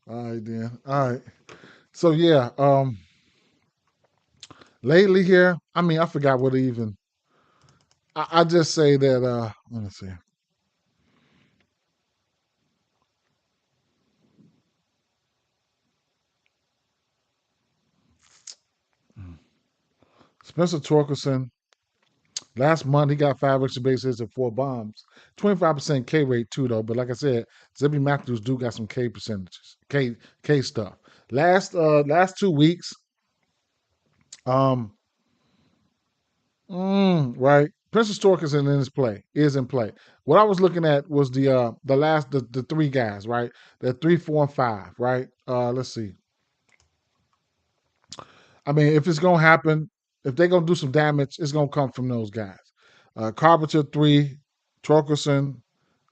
right, then. All right. So yeah, lately here, I mean, I forgot what even. I just say that. Let me see. Spencer Torkelson. Last month he got 5 extra base hits and 4 bombs. 25% K rate too, though. But like I said, Zebby Matthews do got some K percentages, K stuff. Last 2 weeks, um, right. Princess Torkelson is in play. What I was looking at was the 3 guys, right? The 3, 4, and 5, right? Let's see. I mean, if it's gonna happen, if they're gonna do some damage, it's gonna come from those guys. Carpenter 3, Torkelson,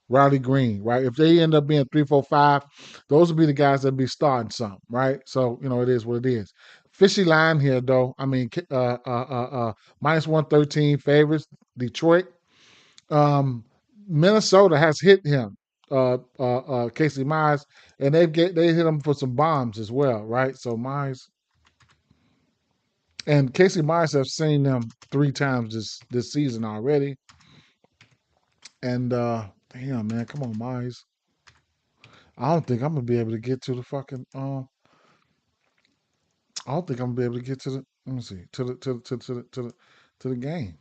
Riley Green, right? If they end up being 3, 4, 5, those will be the guys that be starting some, right? So it is what it is. Fishy line here, though. I mean, minus 113 favorites. Detroit, um, Minnesota has hit him. Casey Myers, and they hit him for some bombs as well, right? So Myers and Casey Myers have seen them 3 times this season already. And damn man, come on Myers. I don't think I'm gonna be able to get to the fucking I don't think I'm gonna be able to get to the let me see to the game.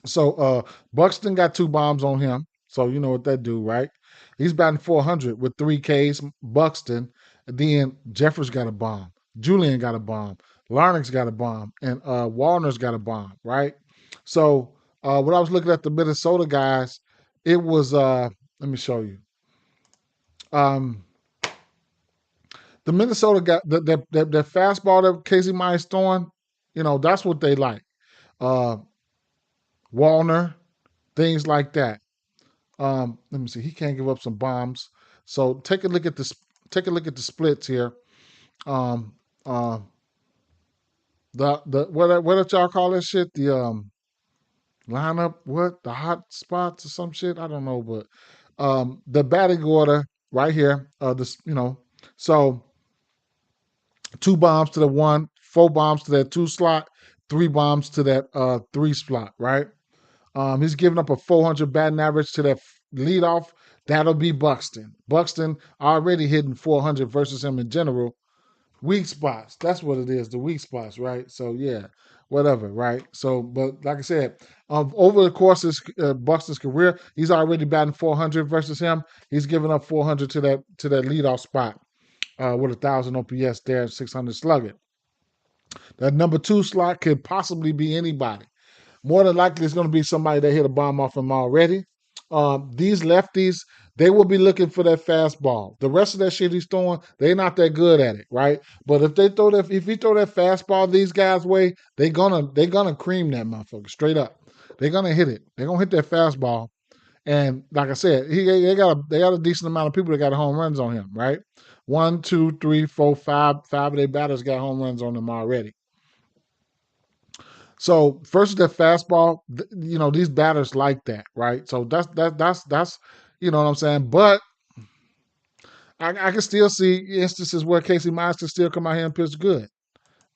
So Buxton got 2 bombs on him. So you know what that do, right? He's batting 400 with 3 Ks. Buxton, and then Jeffers got a bomb. Julian got a bomb. Larnach's got a bomb, and Warner's got a bomb. Right. So when I was looking at the Minnesota guys, it was let me show you. Um, the Minnesota got the fastball that Casey Myers throwing. That's what they like. Uh, Warner, things like that. Let me see. He can't give up some bombs. So take a look at this. Take a look at the splits here. Um, uh, the what did y'all call that shit? The lineup, what the hot spots or some shit? I don't know, but the batting order right here. So 2 bombs to the 1, 4 bombs to that 2 slot, 3 bombs to that 3 slot. Right. He's giving up a 400 batting average to that leadoff. That'll be Buxton. Buxton already hitting 400 versus him in general. Weak spots. That's what it is. The weak spots, right? So yeah, whatever, right? So, but like I said, over the course of Buxton's career, he's already batting 400 versus him. He's giving up 400 to that leadoff spot with 1,000 OPS there, 600 slugging. That number 2 slot could possibly be anybody. More than likely, it's going to be somebody that hit a bomb off him already. These lefties, they will be looking for that fastball. The rest of that shit he's throwing, they're not that good at it, right? But if he throw that fastball these guys' way, they're gonna cream that motherfucker straight up. They're gonna hit it. They're gonna hit that fastball. And like I said, they got a decent amount of people that got home runs on him, right? 1, 2, 3, 4, 5 of their batters got home runs on him already. So versus that fastball, these batters like that, right? So that's you know what I'm saying. But I can still see instances where Casey Myers can still come out here and pitch good.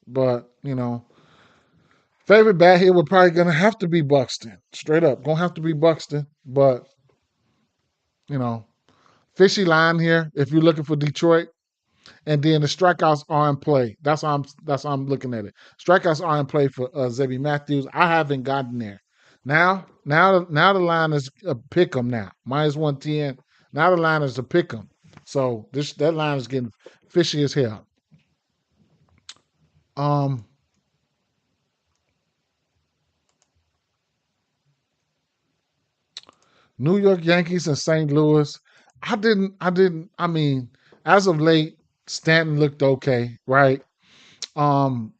But favorite bat here would probably gonna have to be Buxton, straight up, gonna have to be Buxton. But you know, fishy line here if you're looking for Detroit. And then the strikeouts are in play. That's how I'm looking at it. Strikeouts are in play for Zebby Matthews. I haven't gotten there. Now the line is a pick 'em now. -110. Now the line is a pick 'em. So that line is getting fishy as hell. Um, New York Yankees and St. Louis. I mean, as of late, Stanton looked okay, right? Um,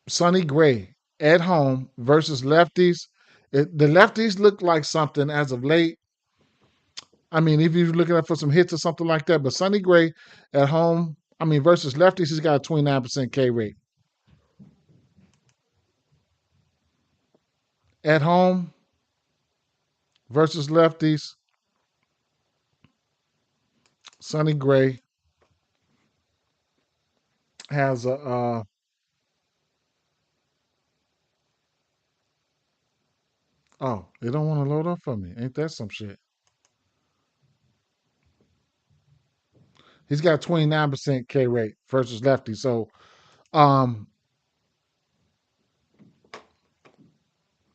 Sonny Gray at home versus lefties. The lefties look like something as of late. I mean, if you're looking for some hits or something like that, but Sonny Gray at home, I mean, versus lefties, he's got a 29% K rate. At home versus lefties, Sonny Gray has a oh, they don't want to load up for me. Ain't that some shit? He's got 29% K rate versus lefty. So um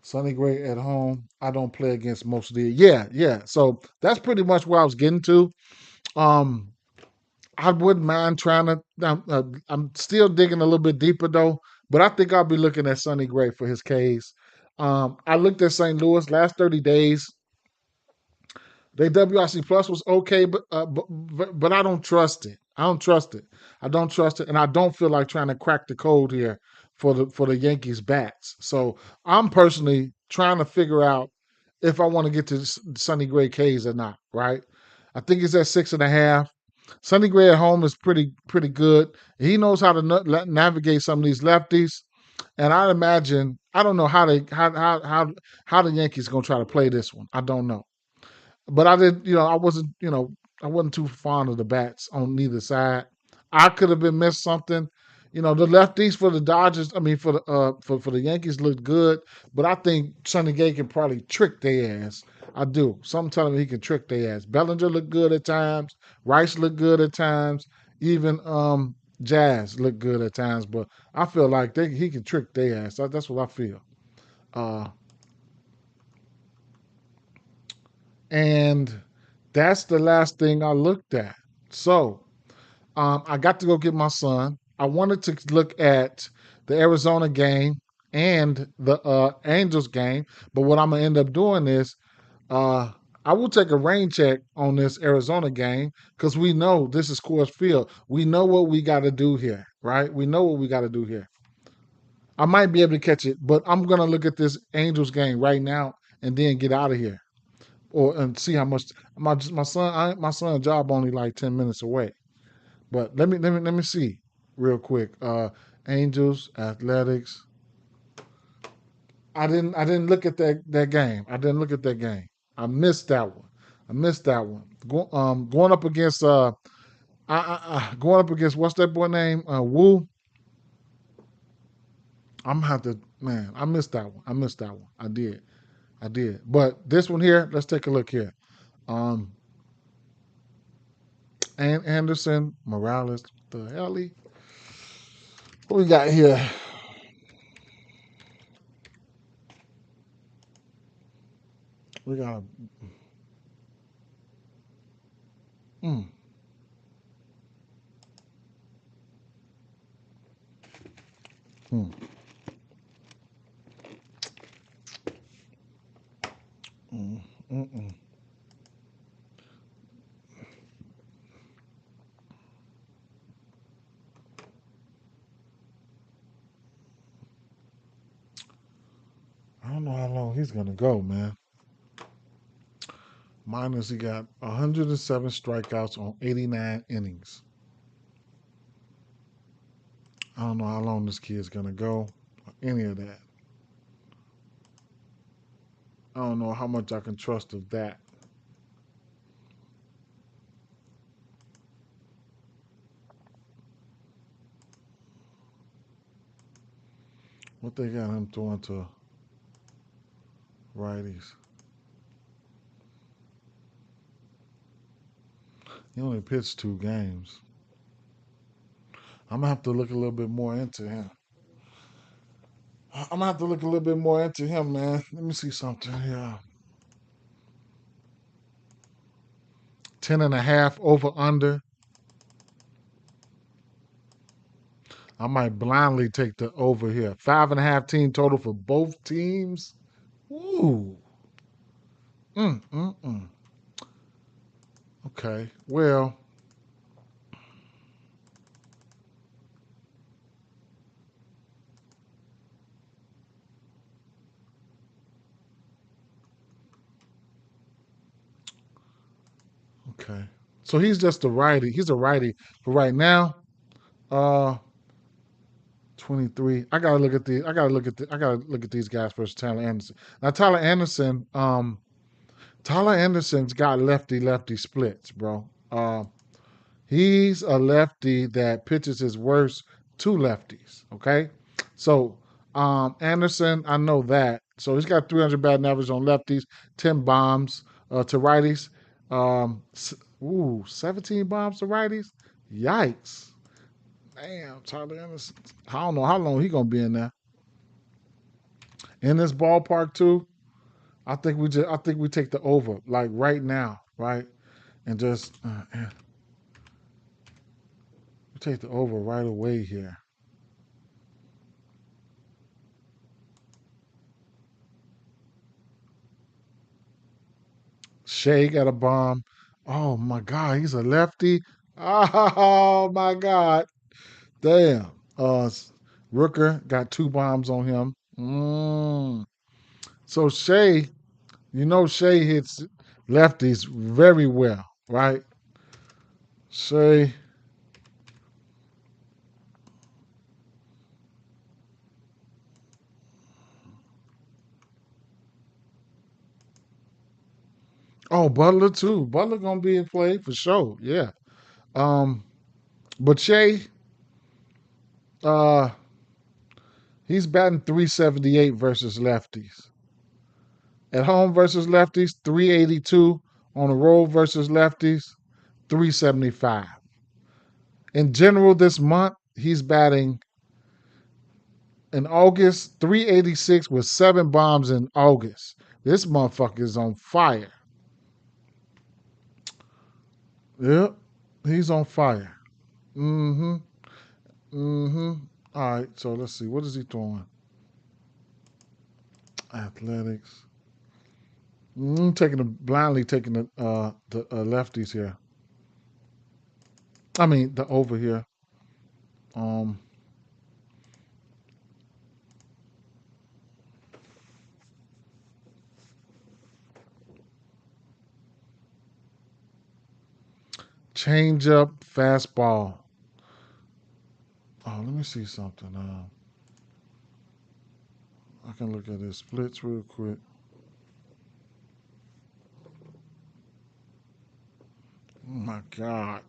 Sonny Gray at home. I don't play against most of the yeah. So that's pretty much where I was getting to. Um I wouldn't mind trying to. I'm still digging a little bit deeper though, but I think I'll be looking at Sonny Gray for his Ks. I looked at St. Louis last 30 days. Their WRC plus was okay, but I don't trust it. I don't trust it. I don't trust it, and I don't feel like trying to crack the code here for the Yankees bats. So I'm personally trying to figure out if I want to get to Sonny Gray Ks or not. Right? I think it's at 6.5. Sonny Gray at home is pretty good. He knows how to navigate some of these lefties, and I imagine I don't know how the Yankees gonna try to play this one. I don't know. But I wasn't too fond of the bats on neither side. I could have been missed something. The lefties for the Dodgers, I mean for the Yankees looked good, but I think Sonny Gay can probably trick their ass. I do. Some telling me he can trick their ass. Bellinger looked good at times. Rice looked good at times. Even Jazz looked good at times. But I feel like he can trick their ass. That's what I feel. Uh, and That's the last thing I looked at. So I got to go get my son. I wanted to look at the Arizona game and the Angels game, but what I'm gonna end up doing is uh, I will take a rain check on this Arizona game because we know this is Coors Field. We know what we got to do here, right? We know what we got to do here. I might be able to catch it, but I'm gonna look at this Angels game right now and then get out of here, or and see how much my son my son's job only like 10 minutes away. But let me see real quick. Angels Athletics. I didn't look at that game. I didn't look at that game. I missed that one. I missed that one. Going up against going up against what's that boy name? Wu. I'm gonna have to man. I missed that one. I missed that one. I did. I did. But this one here, let's take a look here. Um, Anderson Morales. The hell what we got here? We got. Mm, mm, mm, mm, mm. I don't know how long he's gonna go, man. Minus he got 107 strikeouts on 89 innings. I don't know how long this kid's gonna go, or any of that. I don't know how much I can trust of that. What they got him throwing to righties? He only pitched 2 games. I'm gonna have to look a little bit more into him. I'm gonna have to look a little bit more into him, man. Let me see something here. 10.5 over under. I might blindly take the over here. 5.5 team total for both teams. Ooh. Mm, mm, mm. Okay. Well, okay. So he's just a righty. He's a righty. But right now, uh 23. I gotta look at these guys versus Tyler Anderson. Now Tyler Anderson's got lefty lefty splits, bro. He's a lefty that pitches his worst to lefties. Okay, so Anderson, I know that. So he's got 300 batting average on lefties, 10 bombs to righties. Um, 17 bombs to righties. Yikes! Damn, Tyler Anderson. I don't know how long he gonna be in there. In this ballpark too. I think we take the over like right now, right? And just we take the over right away here. Shea got a bomb. Oh my God, he's a lefty. Oh my God, damn. Rooker got 2 bombs on him. So Shea, Shea hits lefties very well, right? Shea. Oh, Butler too. Butler gonna be in play for sure. Yeah. Um, but Shea, uh, he's batting 378 versus lefties. At home versus lefties, 382. On the road versus lefties, 375. In general, this month, he's batting in August, 386 with 7 bombs in August. This motherfucker is on fire. Yep. He's on fire. Mm-hmm. Mm-hmm. All right. So let's see. What is he throwing? Athletics. Taking the blindly taking the lefties here. I mean the over here. Um, change up, fastball. Oh, let me see something. I can look at his splits real quick. Oh my God.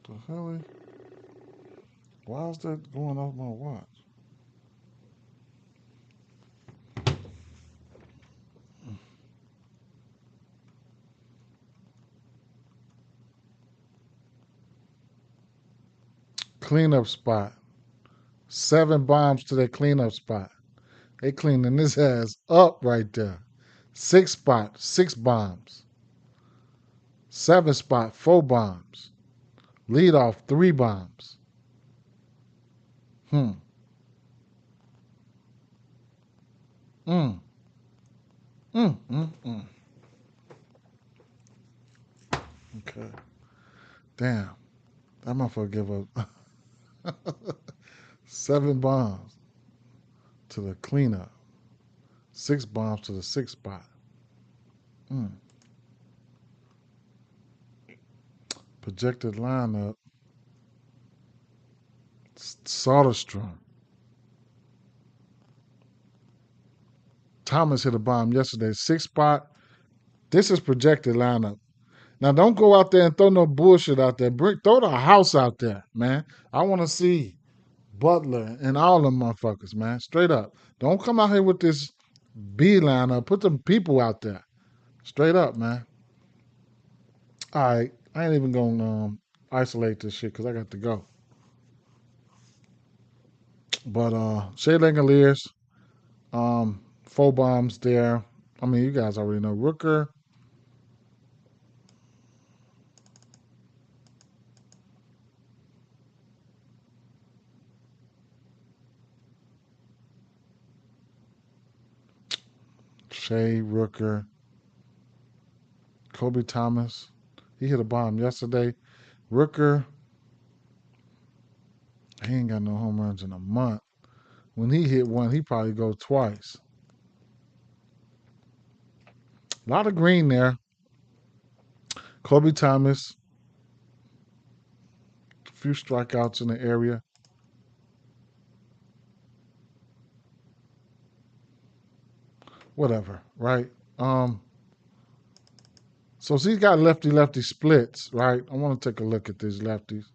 The hell? Why is that going off my watch? Cleanup spot. 7 bombs to that cleanup spot. They cleaning his ass up right there. 6 spot, 6 bombs. 7 spot, 4 bombs. Lead off, 3 bombs. Hmm. Mm. Mm. Okay. Damn. That motherfucker give up 7 bombs to the cleanup. 6 bombs to the 6 spot. Mm. Projected lineup. Soderstrom. Thomas hit a bomb yesterday. 6 spot. This is projected lineup. Now don't go out there and throw no bullshit out there. Throw the house out there, man. I want to see Butler and all them motherfuckers, man. Straight up. Don't come out here with this B lineup. Put them people out there. Straight up, man. All right. I ain't even gonna isolate this shit because I got to go. But Shea Langoliers, 4 bombs there. I mean, you guys already know Rooker. Shea, Rooker, Kobe Thomas. He hit a bomb yesterday. Rooker, he ain't got no home runs in a month. When he hit one, he probably go twice. A lot of green there. Kobe Thomas, a few strikeouts in the area. Whatever, right? So he's got lefty lefty splits, right? I want to take a look at these lefties.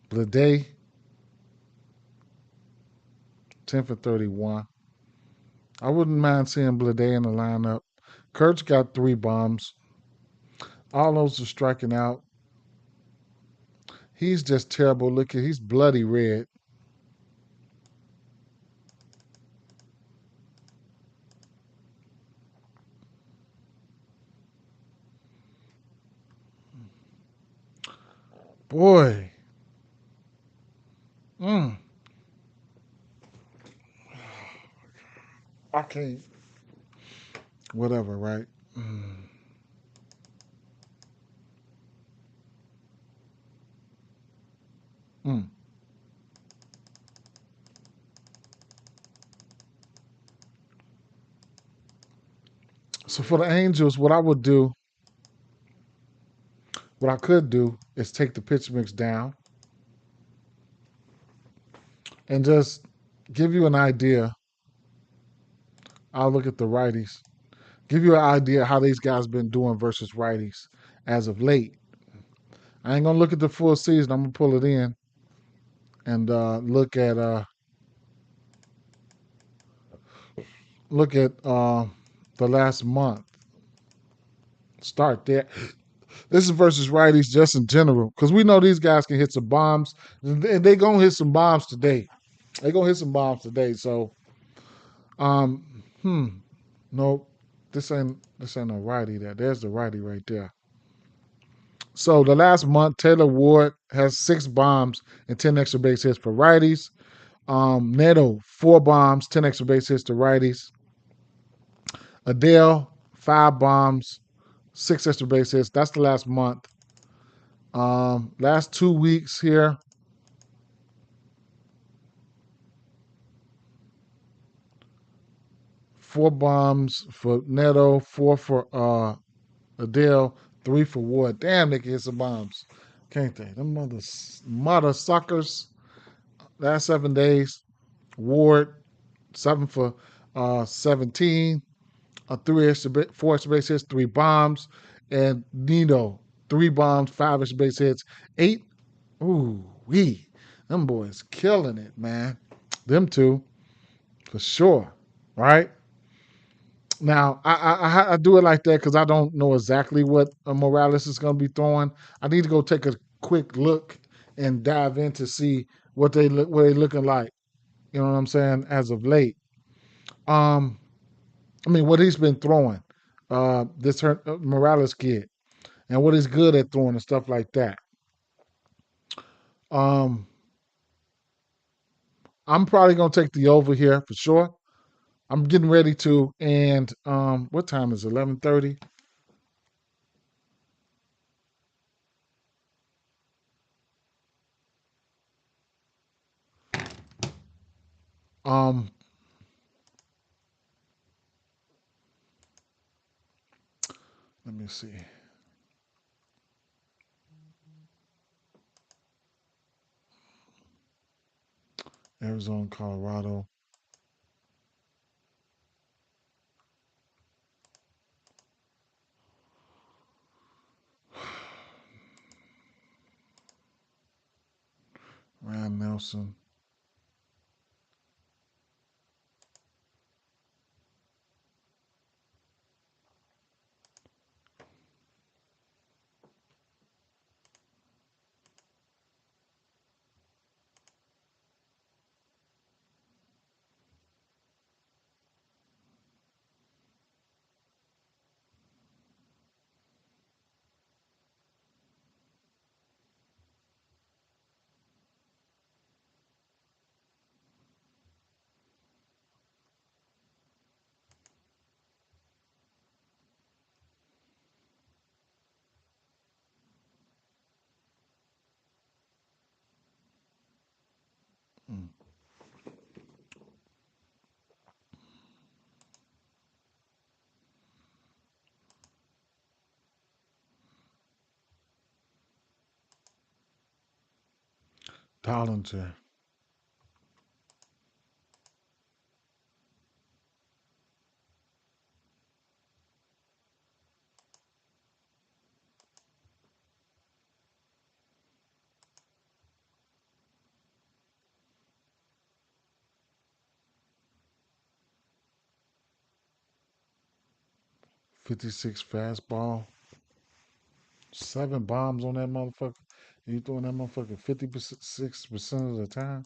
Blade, 10 for 31. I wouldn't mind seeing Blade in the lineup. Kurt's got 3 bombs. All those are striking out. He's just terrible looking. He's bloody red. Boy. Mm, I can't. Whatever, right? Mm. So for the Angels, what I could do is take the pitch mix down and just give you an idea. I'll look at the righties. Give you an idea how these guys been doing versus righties as of late. I ain't gonna look at the full season. I'm gonna pull it in and look at the last month. Start there. This is versus righties just in general because we know these guys can hit some bombs, and they gonna hit some bombs today. They gonna hit some bombs today. So, um, no, this ain't a righty. There's the righty right there. So the last month, Taylor Ward has 6 bombs and 10 extra base hits for righties. Neto 4 bombs, 10 extra base hits to righties. Adele 5 bombs, 6 extra base hits. That's the last month. Last 2 weeks here. 4 bombs for Neto, 4 for Adele, 3 for Ward. Damn, they can hit some bombs, can't they? Them mother suckers. Last 7 days, Ward 7 for 17, 4 extra base hits, 3 bombs, and Nino 3 bombs, 5 extra base hits, 8. Ooh wee, them boys killing it, man. Them two for sure, right? Now, I do it like that because I don't know exactly what Morales is going to be throwing. I need to go take a quick look and dive in to see what they looking like. You know what I'm saying? As of late, um, I mean, what he's been throwing, this Morales kid, and what he's good at throwing and stuff like that. Um, I'm probably gonna take the over here for sure. I'm getting ready to, and what time is it? 11:30? Um, let me see. Arizona, Colorado. Ryan Nelson. Dollinger. 56 fastball. 7 bombs on that motherfucker. You throwing that motherfucker 56% of the time?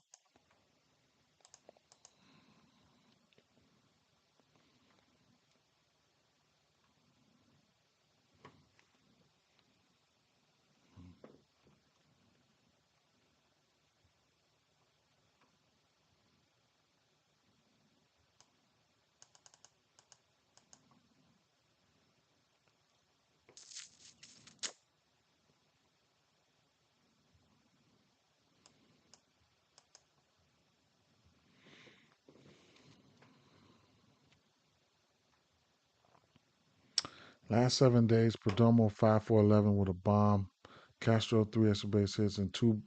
Last 7 days, Perdomo 5 for 11 with a bomb. Castro 3 extra base hits and 2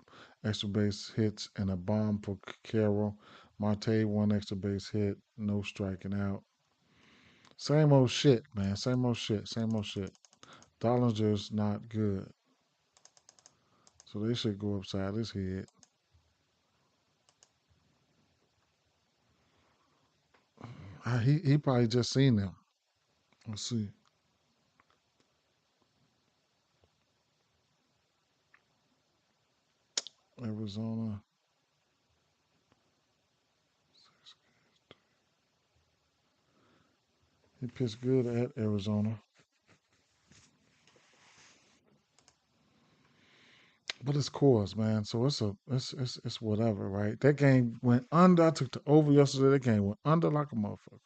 extra base hits and a bomb for Carroll. Marte 1 extra base hit, no striking out. Same old shit, man. Same old shit. Same old shit. Dollinger's not good, so they should go upside his head. He probably just seen them. Let's see. Arizona. He pitched good at Arizona. But it's cores, man. So it's whatever, right? That game went under. I took the over yesterday. That game went under like a motherfucker.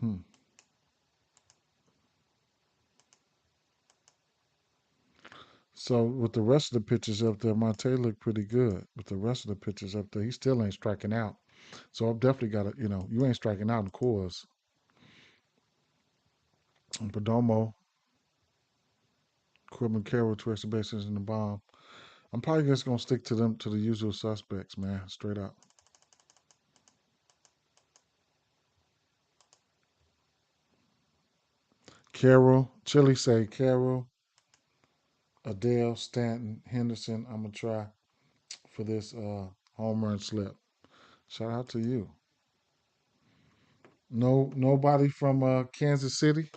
Hmm. So with the rest of the pitchers up there, Monte looked pretty good. With the rest of the pitchers up there, he still ain't striking out. So I've definitely got to, you ain't striking out in cores. And Perdomo, Corbin Carroll, two extra bases in the bomb. I'm probably just gonna stick to them to the usual suspects, man. Straight up. Carroll, Chili say Carroll, Adele, Stanton, Henderson. I'm gonna try for this home run slip. Shout out to you. No, nobody from Kansas City.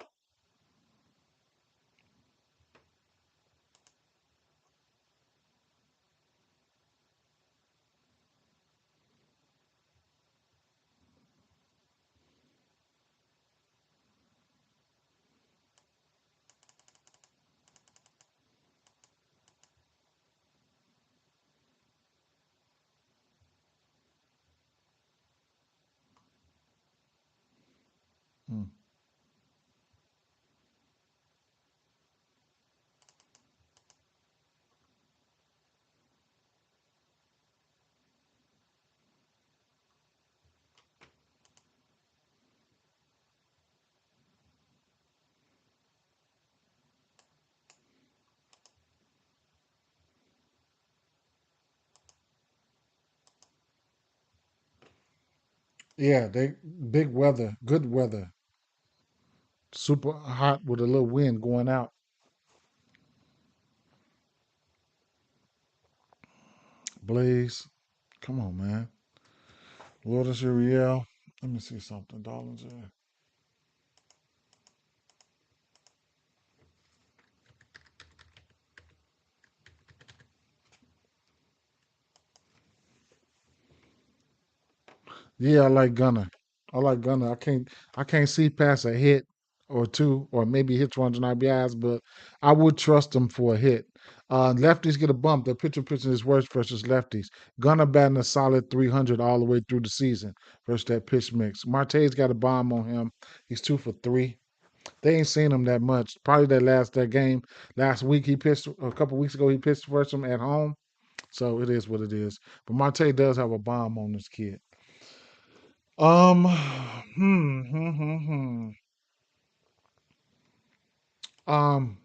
Hmm. Yeah, they big weather, good weather, super hot with a little wind going out. Blaze, come on, man. Lourdes Uriel. Let me see something. Darlings. Yeah, I like Gunner. I like Gunner. I can't see past a hit or two, or maybe hits, runs, and RBIs, but I would trust him for a hit. Lefties get a bump. Their pitcher pitching is worse versus lefties. Gunner batting a solid 300 all the way through the season versus that pitch mix. Marte's got a bomb on him. He's 2 for 3. They ain't seen him that much. Probably that game last week he pitched a couple weeks ago. He pitched versus him at home, so it is what it is. But Marte does have a bomb on this kid. Hmm, hmm, hmm, hmm. Um,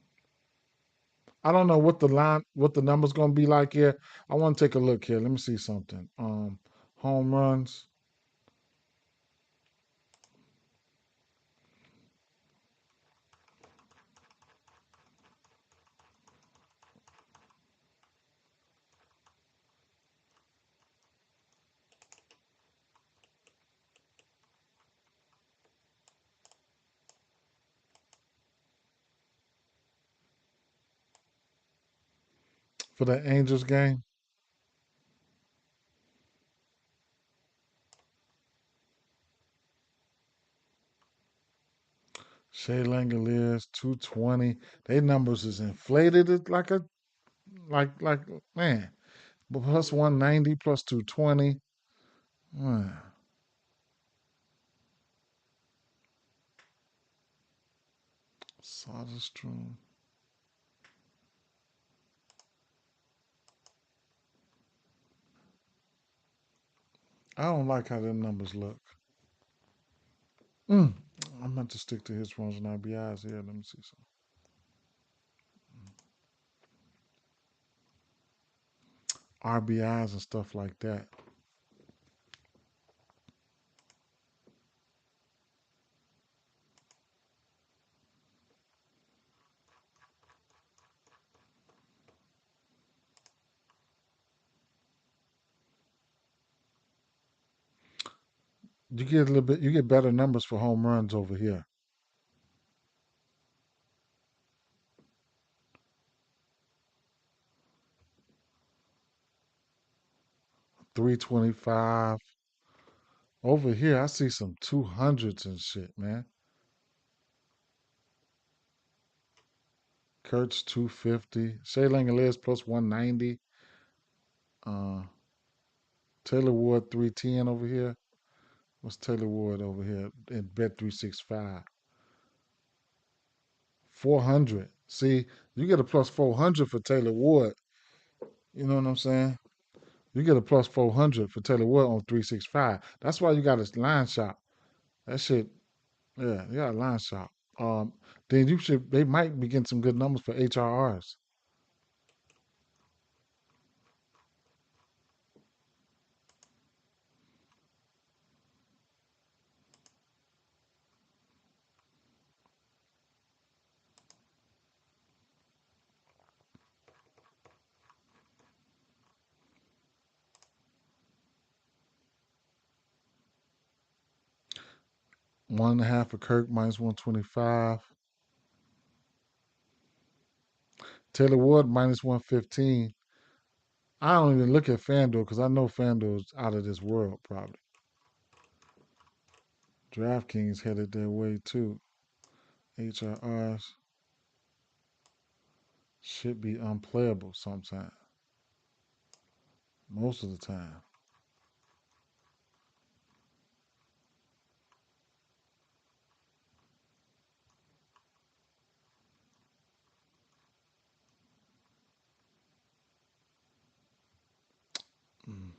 I don't know what the number's gonna be like here. I want to take a look here. Let me see something. Home runs for the Angels game. Shea Langoliers 220. Their numbers is inflated. It's like man. But plus 190 plus 220. Man, Soderstrom. I don't like how them numbers look. Mm. I meant to stick to his runs and RBIs here. Let me see some. RBIs and stuff like that. You get a little bit. You get better numbers for home runs over here. 325. Over here, I see some 200s and shit, man. Kurtz 250. Shea Langoliers plus 190. Uh, Taylor Ward 310 over here. What's Taylor Ward over here at Bet 365? 400. See, you get a plus 400 for Taylor Ward. You know what I'm saying? You get a plus 400 for Taylor Ward on 365. That's why you got a line shop. That shit, yeah, you got a line shop. Um, then they might be getting some good numbers for HRRs. 1.5 for Kirk minus 125. Taylor Ward minus 115. I don't even look at FanDuel because I know FanDuel's out of this world probably. DraftKings headed their way too. HRRs should be unplayable sometimes. Most of the time. Mm.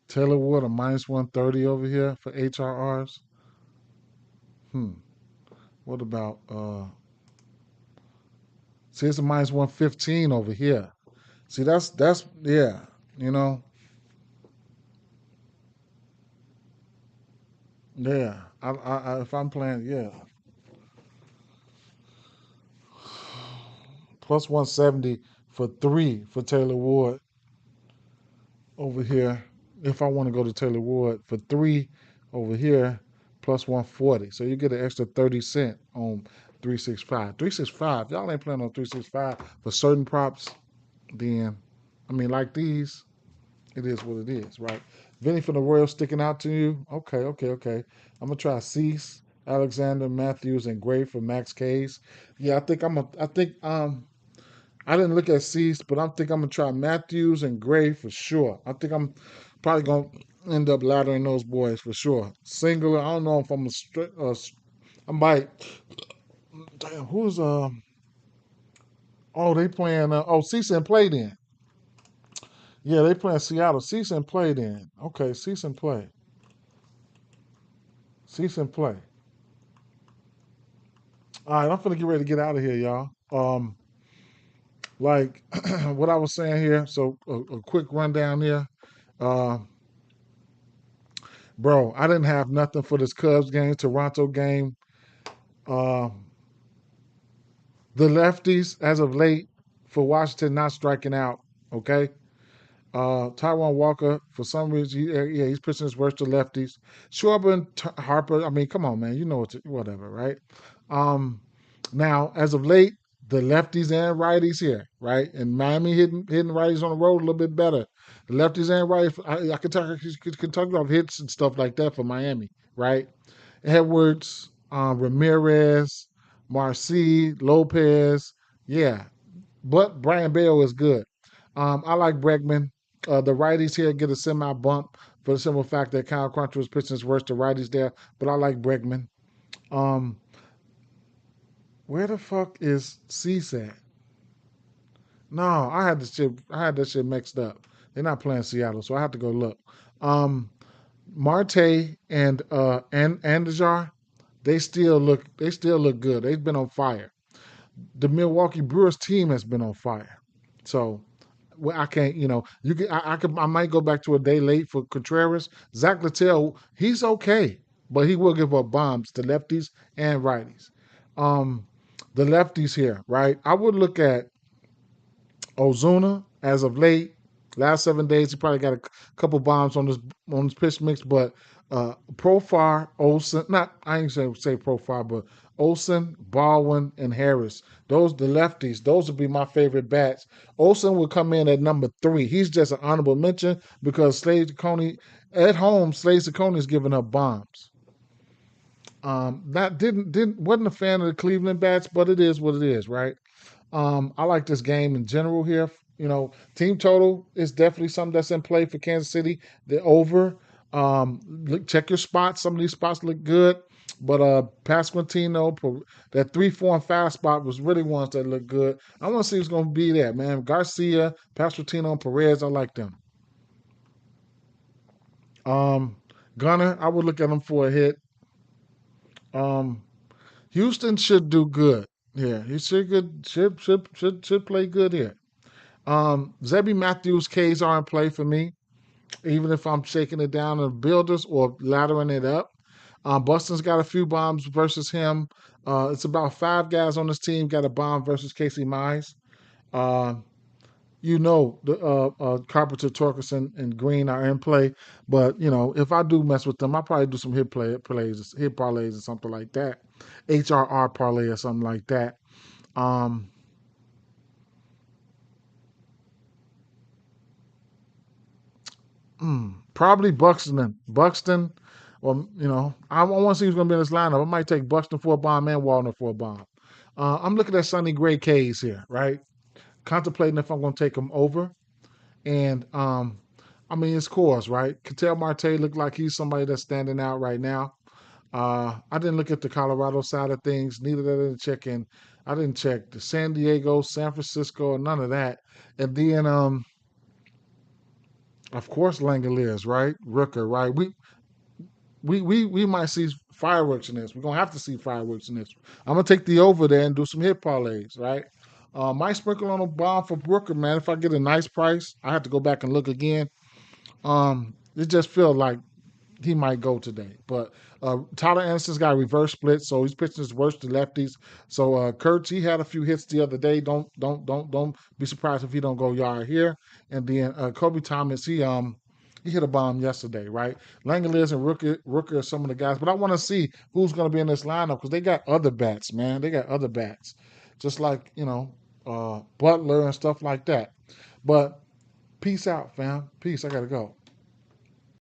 Taylor Ward a minus 130 over here for HRRs. Hmm. What about see it's a minus 115 over here. See that's yeah, you know. Yeah. If I'm playing, yeah. Plus 170 for 3 for Taylor Ward over here. If I want to go to Taylor Ward for 3 over here, plus 140. So you get an extra 30 cents on 365. 365. Y'all ain't playing on 365 for certain props, then I mean like these, it is what it is, right? Vinny from the Royals sticking out to you. Okay, okay, okay. I'm gonna try Cease, Alexander, Matthews, and Gray for Max K's. Yeah, I didn't look at Cease, but I think I'm gonna try Matthews and Gray for sure. I think I'm probably gonna end up laddering those boys for sure. Singular, I don't know if I'm a straight. I might. Damn, who's Oh, they playing. Cease and played in. Yeah, they playing Seattle. Cease and played in. Okay, Cease and play. Cease and play. All right, I'm finna get ready to get out of here, y'all. Like what I was saying here. So a quick rundown here. Uh, Bro, I didn't have nothing for this Cubs game, Toronto game. Uh, the lefties, as of late, for Washington not striking out. Okay. Taiwan Walker, for some reason, he's pitching his worst to lefties. Schwarber and Harper, I mean, come on, man. You know whatever, right? Um, Now, as of late, the lefties and righties here, right? And Miami hitting righties on the road a little bit better. The lefties and righties, I can talk about hits and stuff like that for Miami, right? Edwards, Ramirez, Marcy, Lopez, yeah. But Brian Bale is good. I like Bregman. The righties here get a semi bump for the simple fact that Kyle Cruncher was pitching his worst to righties there, but I like Bregman. Um, where the fuck is Cease at? No, I had that shit mixed up. They're not playing Seattle, so I have to go look. Um, Marte and Andujar, they still look good. They've been on fire. The Milwaukee Brewers team has been on fire. So well, I can't, you can, I might go back to a day late for Contreras. Zach Littell, he's okay, but he will give up bombs to lefties and righties. Um, the lefties here, right? I would look at Ozuna as of late. Last 7 days, he probably got a couple bombs on his pitch mix, but Profar, Olson, not I ain't say Profar, but Olson, Baldwin, and Harris. Those the lefties. Those would be my favorite bats. Olson would come in at number 3. He's just an honorable mention because Slade Coney at home. Slade Coney is giving up bombs. That didn't wasn't a fan of the Cleveland bats, but it is what it is, right? I like this game in general here. Team total is definitely something that's in play for Kansas City. The over. Check your spots. Some of these spots look good, but Pasquantino, that 3, 4, and 5 spot was really ones that look good. I want to see who's going to be there, man. Garcia, Pasquantino, and Perez. I like them. Um, Gunner, I would look at him for a hit. Um, Houston should do good here. He should play good here. Zebby Matthews K's are in play for me, even if I'm shaking it down in builders or laddering it up. Boston's got a few bombs versus him. It's about 5 guys on this team got a bomb versus Casey Mize. Uh, the Carpenter, Torkelson, and Green are in play, but if I do mess with them, I'll probably do some hit parlays, or something like that, HRR parlay or something like that. Um, Probably Buxton. Buxton. Well, I want to see who's going to be in this lineup. I might take Buxton for a bomb and Wallner for a bomb. I'm looking at Sonny Gray K's here, right? Contemplating if I'm going to take him over. And, I mean, it's course, right? Ketel Marte looked like he's somebody that's standing out right now. I didn't look at the Colorado side of things. Neither did I didn't check in. I didn't check the San Diego, San Francisco, none of that. And then, of course, Langoliers, right? Rooker, right? We might see fireworks in this. We're gonna have to see fireworks in this. I'm gonna take the over there and do some hit parlays, right? Might sprinkle on a bomb for Brooker, man. If I get a nice price, I have to go back and look again. It just feels like he might go today. But Tyler Anderson's got a reverse split, so he's pitching his worst to lefties. So Kurtz, he had a few hits the other day. Don't be surprised if he don't go yard here. And then Kobe Thomas, he hit a bomb yesterday, right? Langoliers and Rooker are some of the guys, but I want to see who's going to be in this lineup because they got other bats, man. They got other bats, just like Butler and stuff like that. But peace out, fam. Peace. I gotta go.